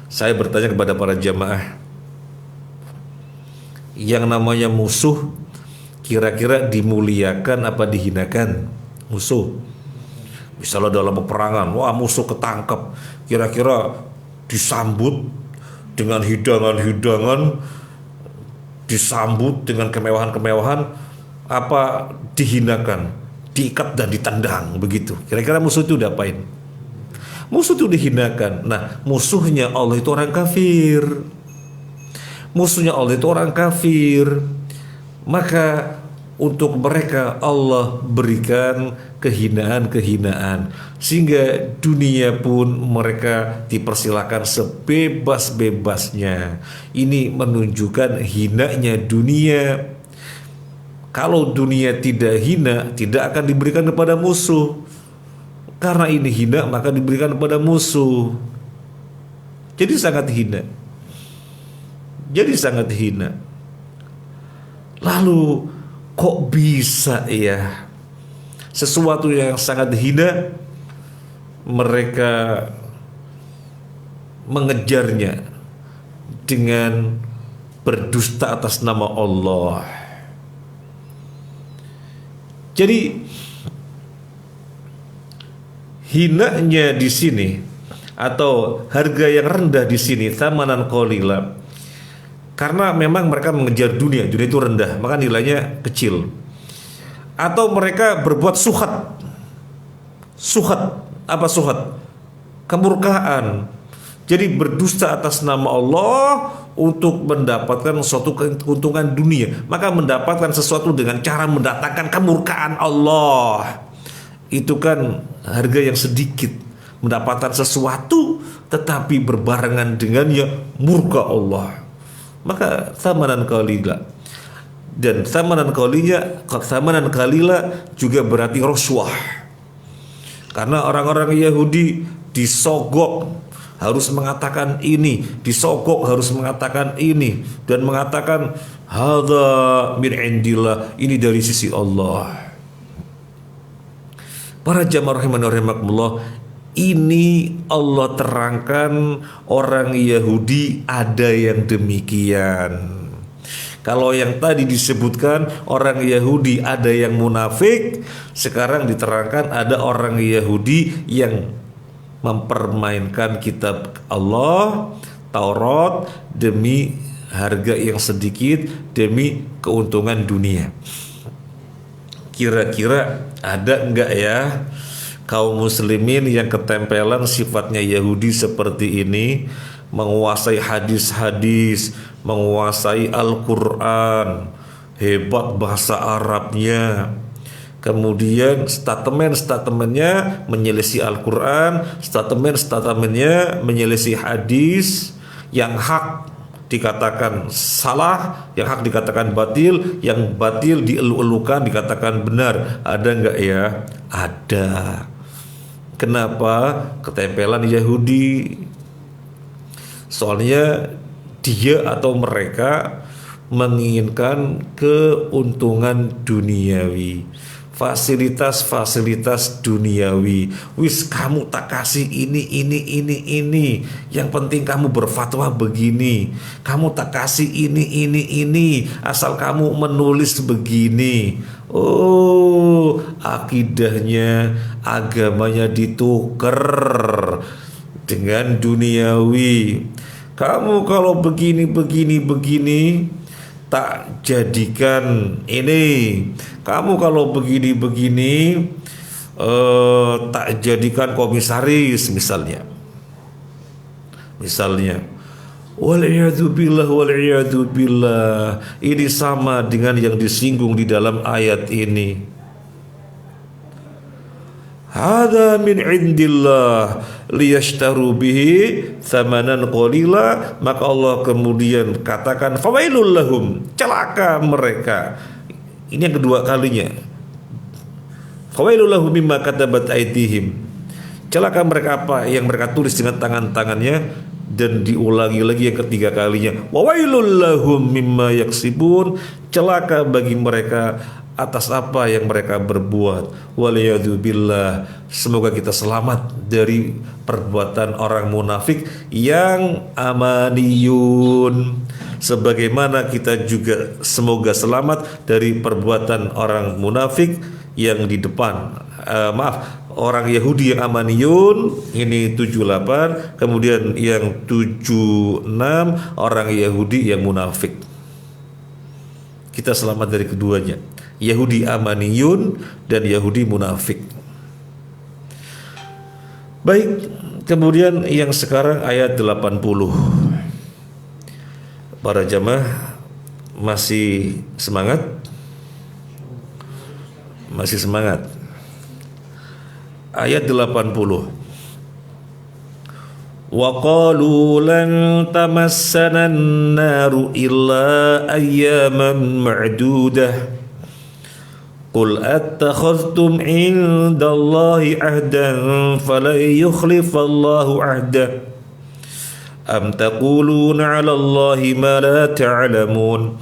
saya bertanya kepada para jamaah, yang namanya musuh kira-kira dimuliakan apa dihinakan? Musuh. Misalnya dalam peperangan, wah musuh ketangkep, kira-kira disambut dengan hidangan-hidangan, disambut dengan kemewahan-kemewahan, apa dihinakan? Diikat dan ditendang, begitu. Kira-kira musuh itu diapain? Musuh itu dihinakan. Nah, musuhnya Allah itu orang kafir. Musuhnya Allah itu orang kafir. Maka untuk mereka Allah berikan kehinaan-kehinaan, sehingga dunia pun mereka dipersilakan sebebas-bebasnya. Ini menunjukkan hinanya dunia. Kalau dunia tidak hina, tidak akan diberikan kepada musuh. Karena ini hina, maka diberikan kepada musuh. Jadi sangat hina. Lalu kok bisa ya sesuatu yang sangat hina mereka mengejarnya dengan berdusta atas nama Allah. Jadi hinanya di sini atau harga yang rendah di sini thamanan qalila, karena memang mereka mengejar dunia itu rendah, maka nilainya kecil. Atau mereka berbuat suhat. Apa suhat? Kemurkaan, Jadi berdusta atas nama Allah untuk mendapatkan suatu keuntungan dunia, maka mendapatkan sesuatu dengan cara mendatangkan kemurkaan Allah, itu kan harga yang sedikit. Mendapatkan sesuatu tetapi berbarengan dengannya murka Allah, maka thamanan qalila. Dan thamanan qalila juga berarti roswah, karena orang-orang Yahudi disogok harus mengatakan ini, disogok harus mengatakan ini, dan mengatakan hadza min indillah, ini dari sisi Allah. Para jamaah rahimani rahimakumullah, ini Allah terangkan orang Yahudi ada yang demikian. Kalau yang tadi disebutkan orang Yahudi ada yang munafik, sekarang diterangkan ada orang Yahudi yang mempermainkan kitab Allah, Taurat, demi harga yang sedikit, demi keuntungan dunia. Kira-kira ada enggak ya kaum muslimin yang ketempelan sifatnya Yahudi seperti ini, menguasai hadis-hadis, menguasai Al-Quran, hebat bahasa Arabnya, kemudian statemennya menyelisih Al-Quran, statemennya menyelisih hadis, yang hak dikatakan salah, yang hak dikatakan batil, yang batil dielu-elukan dikatakan benar. Ada enggak ya? Ada. Kenapa? Ketempelan Yahudi. Soalnya dia atau mereka menginginkan keuntungan duniawi, fasilitas duniawi. Wis, kamu tak kasih ini, yang penting kamu berfatwa begini, kamu tak kasih ini, asal kamu menulis begini. Oh, akidahnya, agamanya ditukar dengan duniawi. Kamu kalau begini tak jadikan ini. Kamu kalau begini tak jadikan komisaris misalnya. Wal'iyadu billah. Ini sama dengan yang disinggung di dalam ayat ini. Hadza min indillah liyashtaru bihi thamanan qalila. Maka Allah kemudian katakan fawailul lahum, celaka mereka. Ini yang kedua kalinya. Fawailul lahum mimma katabat aydihim. Celaka mereka apa yang mereka tulis dengan tangan-tangannya. Dan diulangi lagi yang ketiga kalinya, wawailul lahum mimma yaksibun. Celaka bagi mereka atas apa yang mereka berbuat. Waliyadu billah. Semoga kita selamat dari perbuatan orang munafik yang amaniyun, sebagaimana kita juga semoga selamat dari perbuatan orang munafik yang di depan. Orang Yahudi yang amaniyun, ini 78. Kemudian yang 76 orang Yahudi yang munafik. Kita selamat dari keduanya, Yahudi amaniyun dan Yahudi munafik. Baik, kemudian yang sekarang ayat 80. Para jamaah masih semangat? Masih semangat? Ayat 80. Wa qalu lan tamassana an-naru illa ayyaman ma'dudah. Qul attakhadhtum 'indallahi 'ahdan falan yukhlifallahu 'ahdah. Am taquluna 'alallahi ma la ta'lamun.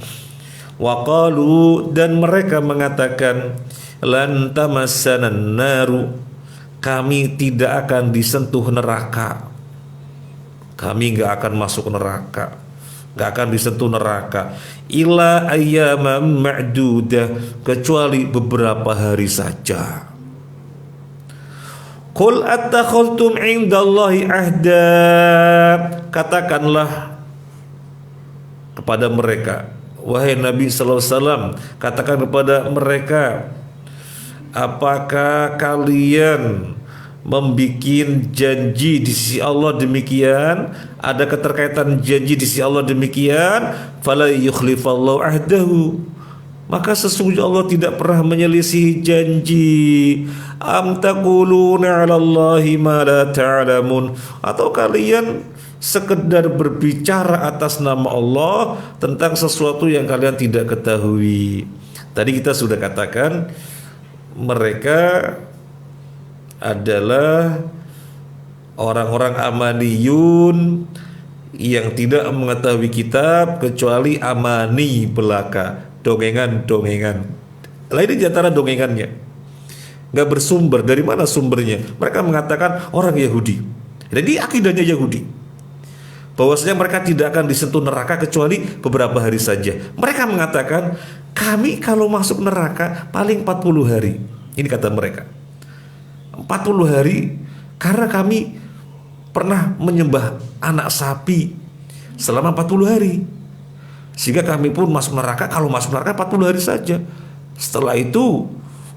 Wa qalu, dan mereka mengatakan, lan tamassana an-naru, kami tidak akan disentuh neraka. Kami gak akan masuk neraka, gak akan disentuh neraka. Illa ayyamam ma'dudah, kecuali beberapa hari saja. Qul attakhadhtum 'indallahi ahda, katakanlah kepada mereka, wahai Nabi sallallahu alaihi wasallam, katakan kepada mereka, apakah kalian membikin janji di sisi Allah demikian, ada keterkaitan janji di sisi Allah demikian, fala yukhlifallahu ahdahu, maka sesungguhnya Allah tidak pernah menyelisihi janji. Am taquluna 'alallahi ma la ta'lamun, atau kalian sekedar berbicara atas nama Allah tentang sesuatu yang kalian tidak ketahui. Tadi kita sudah katakan mereka adalah orang-orang amaniyun yang tidak mengetahui kitab kecuali amani belaka, dongengan-dongengan. Lain di antara dongengannya nggak bersumber. Dari mana sumbernya? Mereka mengatakan orang Yahudi. Jadi akidahnya Yahudi, bahwasanya mereka tidak akan disentuh neraka kecuali beberapa hari saja. Mereka mengatakan kami kalau masuk neraka paling 40 hari. Ini kata mereka, 40 hari karena kami pernah menyembah anak sapi selama 40 hari, sehingga kami pun masuk neraka kalau masuk neraka 40 hari saja. Setelah itu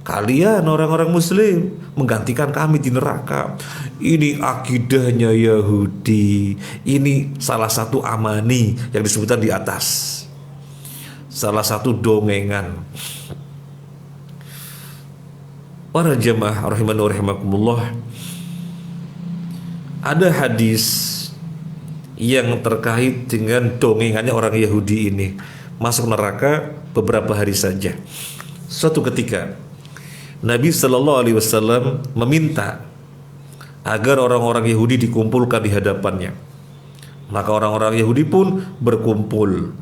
kalian orang-orang muslim menggantikan kami di neraka. Ini akidahnya Yahudi. Ini salah satu amani yang disebutkan di atas, salah satu dongengan. Para jemaah rahimani wa rahimakumullah, ada hadis yang terkait dengan dongengannya orang Yahudi ini, masuk neraka beberapa hari saja. Suatu ketika Nabi Shallallahu Alaihi Wasallam meminta agar orang-orang Yahudi dikumpulkan di hadapannya. Maka orang-orang Yahudi pun berkumpul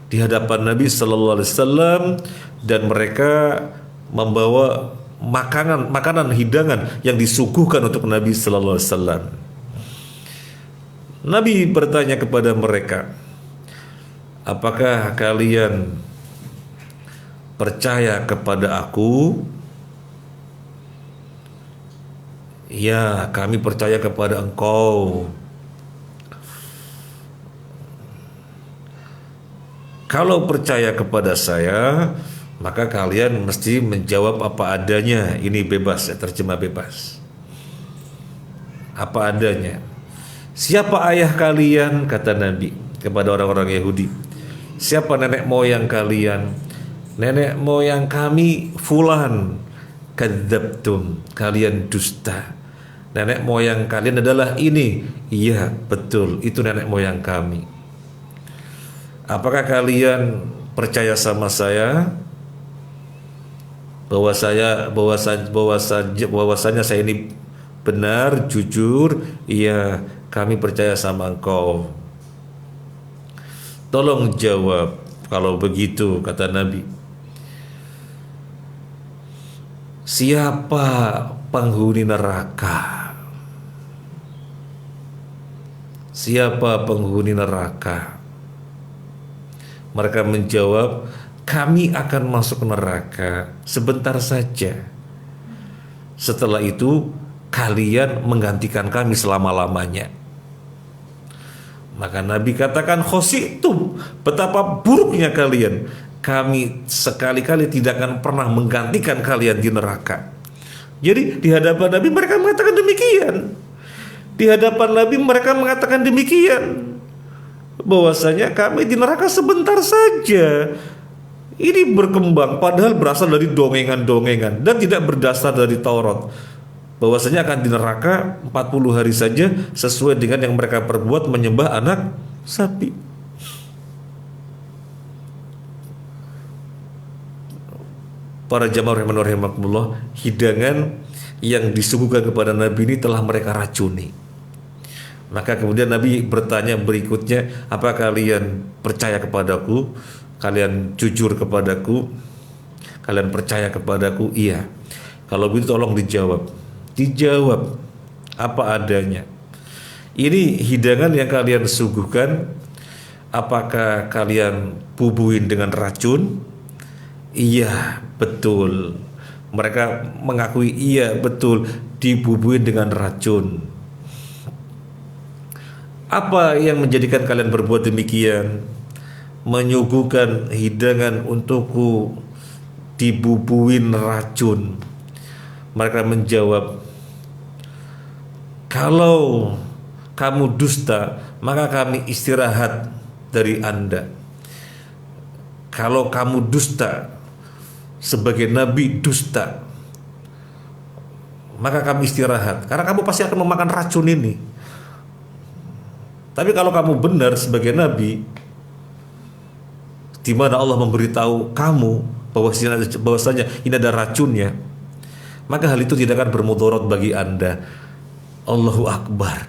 di hadapan Nabi Shallallahu Alaihi Wasallam dan mereka membawa makanan hidangan yang disuguhkan untuk Nabi Sallallahu Alaihi Wasallam. Nabi bertanya kepada mereka, apakah kalian percaya kepada aku? Ya, kami percaya kepada engkau. Kalau percaya kepada saya, maka kalian mesti menjawab apa adanya. Ini bebas ya, terjemah bebas. Apa adanya. Siapa ayah kalian? Kata Nabi kepada orang-orang Yahudi. Siapa nenek moyang kalian? Nenek moyang kami fulan. Kadzabtum, kalian dusta. Nenek moyang kalian adalah ini. Iya, betul, itu nenek moyang kami. Apakah kalian percaya sama saya? Bahwasanya saya ini benar, jujur. Iya, kami percaya sama engkau. Tolong jawab kalau begitu, kata Nabi. Siapa penghuni neraka? Siapa penghuni neraka? Mereka menjawab, kami akan masuk neraka sebentar saja. Setelah itu kalian menggantikan kami selama-lamanya. Maka Nabi katakan, khositum, betapa buruknya kalian. Kami sekali-kali tidak akan pernah menggantikan kalian di neraka. Jadi di hadapan Nabi mereka mengatakan demikian. Di hadapan Nabi mereka mengatakan demikian, bahwasanya kami di neraka sebentar saja. Ini berkembang padahal berasal dari dongengan-dongengan dan tidak berdasar dari Taurat, bahwasanya akan di neraka 40 hari saja sesuai dengan yang mereka perbuat, menyembah anak sapi. Para jamaah rahimakumullah, hidangan yang disuguhkan kepada Nabi ini telah mereka racuni. Maka kemudian Nabi bertanya berikutnya, apa kalian percaya kepadaku? Kalian jujur kepadaku? Kalian percaya kepadaku? Iya. Kalau begitu tolong dijawab. Dijawab apa adanya. Ini hidangan yang kalian suguhkan, apakah kalian bubuhin dengan racun? Iya, betul. Mereka mengakui iya, betul, dibubuhin dengan racun. Apa yang menjadikan kalian berbuat demikian? Menyuguhkan hidangan untukku dibubuhin racun. Mereka menjawab, Kalau kamu dusta, maka kami istirahat dari Anda. Kalau kamu dusta, sebagai nabi dusta, maka kami istirahat, karena kamu pasti akan memakan racun ini. Tapi kalau kamu benar sebagai nabi, di mana Allah memberitahu kamu bahwasanya ini ada racunnya, maka hal itu tidak akan bermudarat bagi Anda. Allahu Akbar.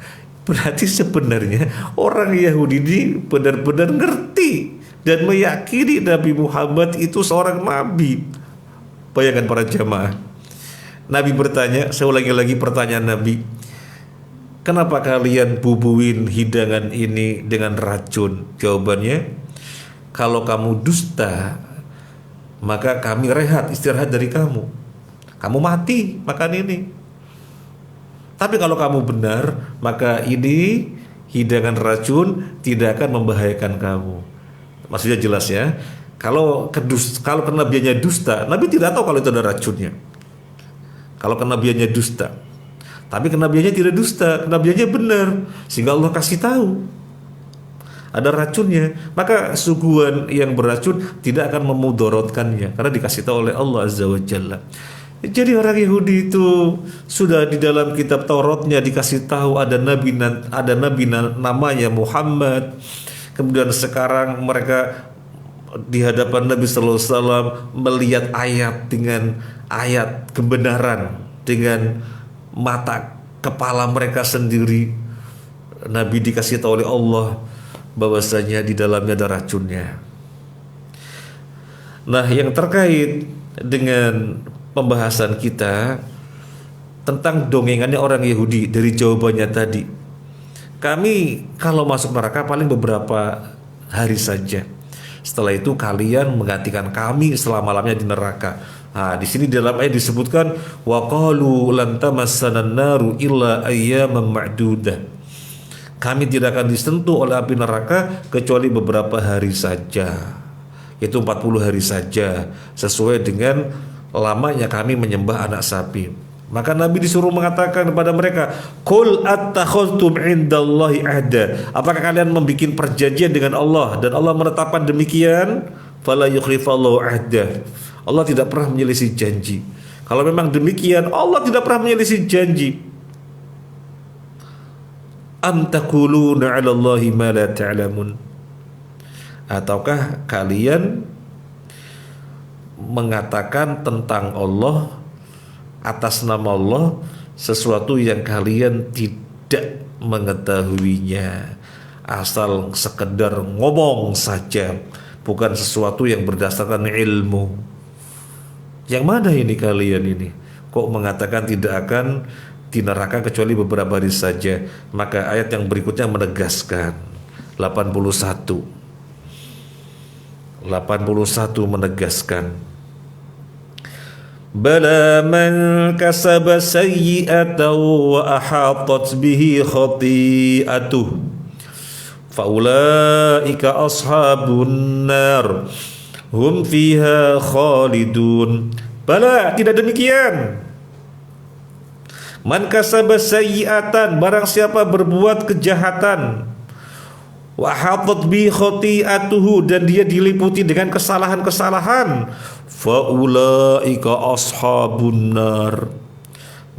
Berarti sebenarnya orang Yahudi ini benar-benar ngerti dan meyakini Nabi Muhammad itu seorang nabi. Bayangkan para jamaah. Nabi bertanya, saya ulangi lagi pertanyaan Nabi, kenapa kalian bubuin hidangan ini dengan racun? Jawabannya, kalau kamu dusta, maka kami rehat, istirahat dari kamu. Kamu mati makan ini. Tapi kalau kamu benar, maka ini hidangan racun tidak akan membahayakan kamu. Maksudnya jelas ya. Kalau kenabiannya dusta, Nabi tidak tahu kalau itu ada racunnya. Kalau kenabiannya dusta, tapi kenabiannya tidak dusta, kenabiannya benar, sehingga Allah kasih tahu ada racunnya, maka suguhan yang beracun tidak akan memudaratkannya karena dikasih tahu oleh Allah Azza wa Jalla. Jadi orang Yahudi itu sudah di dalam kitab Tauratnya dikasih tahu ada nabi namanya Muhammad. Kemudian sekarang mereka di hadapan Nabi sallallahu alaihi wasallam melihat ayat dengan ayat kebenaran dengan mata kepala mereka sendiri. Nabi dikasih tahu oleh Allah bahwasanya di dalamnya ada racunnya. Nah, yang terkait dengan pembahasan kita tentang dongengannya orang Yahudi dari jawabannya tadi, kami kalau masuk neraka paling beberapa hari saja. Setelah itu kalian menggantikan kami selama-lamanya di neraka. Nah, di sini dalam ayat disebutkan wa qalu lan tamassana naru illa ayyaman ma'dudah. Kami tidak akan disentuh oleh api neraka kecuali beberapa hari saja. Yaitu 40 hari saja, sesuai dengan lamanya kami menyembah anak sapi. Maka Nabi disuruh mengatakan kepada mereka, qul attakhadtum indallahi ahda. Apakah kalian membuat perjanjian dengan Allah dan Allah menetapkan demikian? Fala yukhlifallahu ahda. Allah tidak pernah menyelisih janji. Kalau memang demikian, Allah tidak pernah menyelisih janji. Am taquluna 'ala Allahi ma la ta'lamun. Ataukah kalian mengatakan tentang Allah, atas nama Allah, sesuatu yang kalian tidak mengetahuinya, asal sekedar ngomong saja, bukan sesuatu yang berdasarkan ilmu. Yang mana ini kalian ini? Kok mengatakan tidak akan di neraka kecuali beberapa hari saja? Maka ayat yang berikutnya menegaskan 81 menegaskan, bala man kasaba sayyi'atan wa ahatat bihi khati'atuh faulaika ashabun nar hum fiha khalidun. Bala, tidak demikian. Man kasaba sayyi'atan, barang siapa berbuat kejahatan, wa hatat bi khati'atuhu, dan dia diliputi dengan kesalahan-kesalahan, faulaika ashabun nar,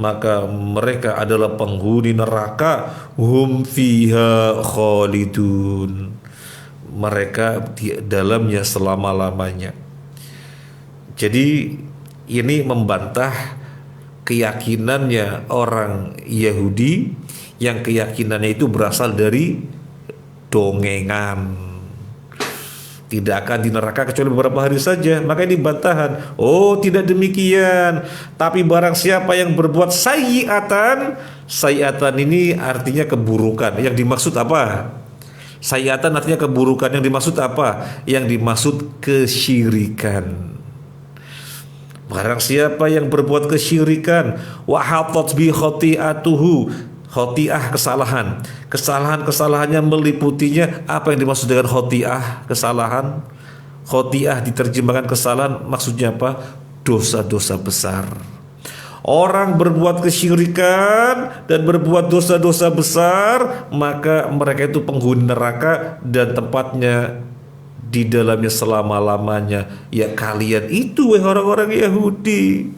maka mereka adalah penghuni neraka, hum fiha khalidun, mereka di dalamnya selama-lamanya. Jadi ini membantah keyakinannya orang Yahudi yang keyakinannya itu berasal dari dongengan, tidak akan di neraka kecuali beberapa hari saja. Maka ini bantahan. Oh, tidak demikian. Tapi barang siapa yang berbuat sayyi'atan, sayyi'atan ini artinya keburukan. Yang dimaksud apa? Sayyi'atan artinya keburukan. Yang dimaksud apa? Yang dimaksud kesyirikan. Barang siapa yang berbuat kesyirikan, wa hatat bi khati'atuhu, khotiah kesalahan, kesalahannya meliputinya. Apa yang dimaksud dengan khotiah kesalahan? Khotiah diterjemahkan kesalahan, maksudnya apa? Dosa-dosa besar. Orang berbuat kesyirikan dan berbuat dosa-dosa besar, maka mereka itu penghuni neraka dan tempatnya di dalamnya selama-lamanya. Ya kalian itu orang-orang Yahudi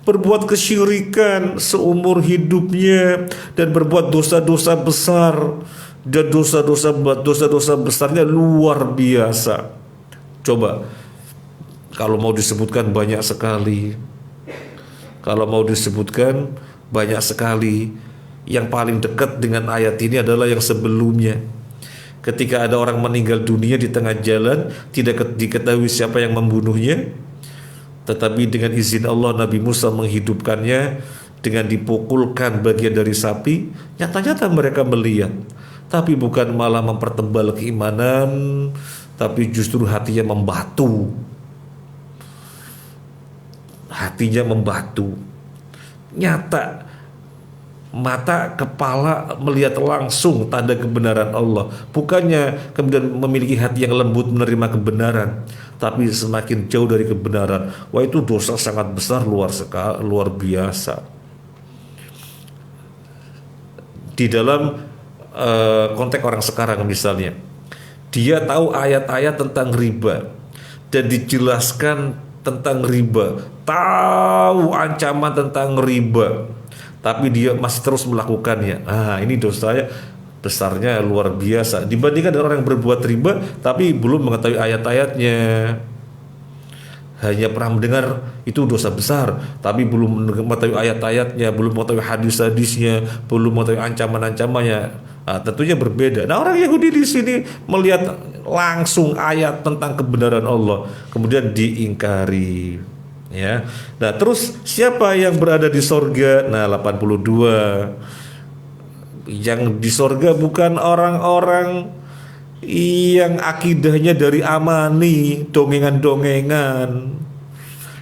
berbuat kesyirikan seumur hidupnya dan berbuat dosa-dosa besar, dan dosa-dosa besarnya luar biasa. Coba kalau mau disebutkan banyak sekali. Kalau mau disebutkan banyak sekali. Yang paling dekat dengan ayat ini adalah yang sebelumnya. Ketika ada orang meninggal dunia di tengah jalan, tidak diketahui siapa yang membunuhnya, tetapi dengan izin Allah Nabi Musa menghidupkannya dengan dipukulkan bagian dari sapi. Nyata-nyata mereka melihat, tapi bukan malah mempertebal keimanan, tapi justru hatinya membatu. Hatinya membatu. Nyata mata kepala melihat langsung tanda kebenaran Allah. Bukannya kemudian memiliki hati yang lembut menerima kebenaran, tapi semakin jauh dari kebenaran. Wah, itu dosa sangat besar, luar biasa. Di dalam konteks orang sekarang misalnya, dia tahu ayat-ayat tentang riba dan dijelaskan tentang riba, tahu ancaman tentang riba, tapi dia masih terus melakukannya. Ini dosanya besarnya luar biasa dibandingkan dengan orang yang berbuat riba tapi belum mengetahui ayat-ayatnya. Hanya pernah mendengar itu dosa besar, tapi belum mengetahui ayat-ayatnya, belum mengetahui hadis-hadisnya, belum mengetahui ancaman-ancamannya. Tentunya berbeda. Nah, orang Yahudi di sini melihat langsung ayat tentang kebenaran Allah, kemudian diingkari. Ya. Nah, terus siapa yang berada di sorga? Nah, 82. Yang di sorga bukan orang-orang yang akidahnya dari amani, dongengan-dongengan,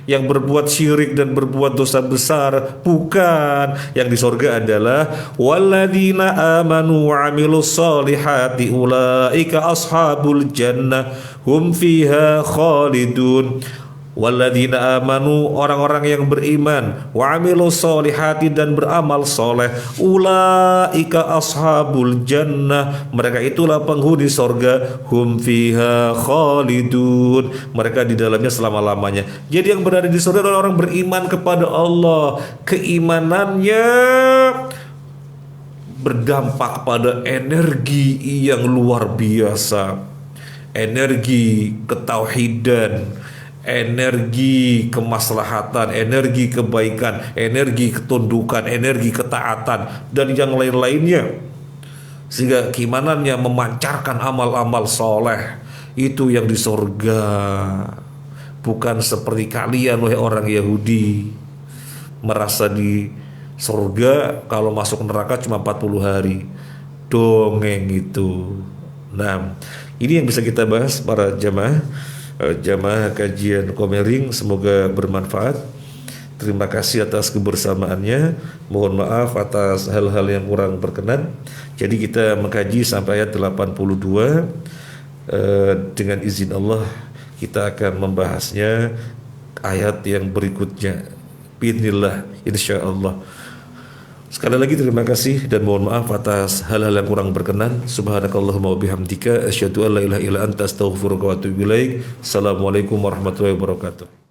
yang berbuat syirik dan berbuat dosa besar, bukan. Yang di sorga adalah walladzina amanu wa amilus solihati ulaika ashabul jannah hum fiha khalidun. Walladzina amanu, orang-orang yang beriman, wa amilus solihati, dan beramal soleh, ulaika ashabul jannah, mereka itulah penghuni sorga, hum fiha khalidun, mereka di dalamnya selama-lamanya. Jadi yang berada di sorga adalah orang beriman kepada Allah. Keimanannya berdampak pada energi yang luar biasa, energi ketauhidan, energi kemaslahatan, energi kebaikan, energi ketundukan, energi ketaatan, dan yang lain-lainnya. Sehingga keimanannya memancarkan amal-amal soleh. Itu yang di surga. Bukan seperti kalian, wahai orang Yahudi, merasa di surga kalau masuk neraka cuma 40 hari. Dongeng itu. Nah, ini yang bisa kita bahas para jamaah kajian Komering. Semoga bermanfaat. Terima kasih atas kebersamaannya. Mohon maaf atas hal-hal yang kurang berkenan. Jadi kita mengkaji sampai ayat 82. Dengan izin Allah kita akan membahasnya ayat yang berikutnya. Bismillah, insyaallah. Sekali lagi terima kasih dan mohon maaf atas hal-hal yang kurang berkenan. Subhanakallahumma wa bihamdika asyhadu an la ilaha illa anta astaghfiruka wa atubu ilaik. Assalamualaikum warahmatullahi wabarakatuh.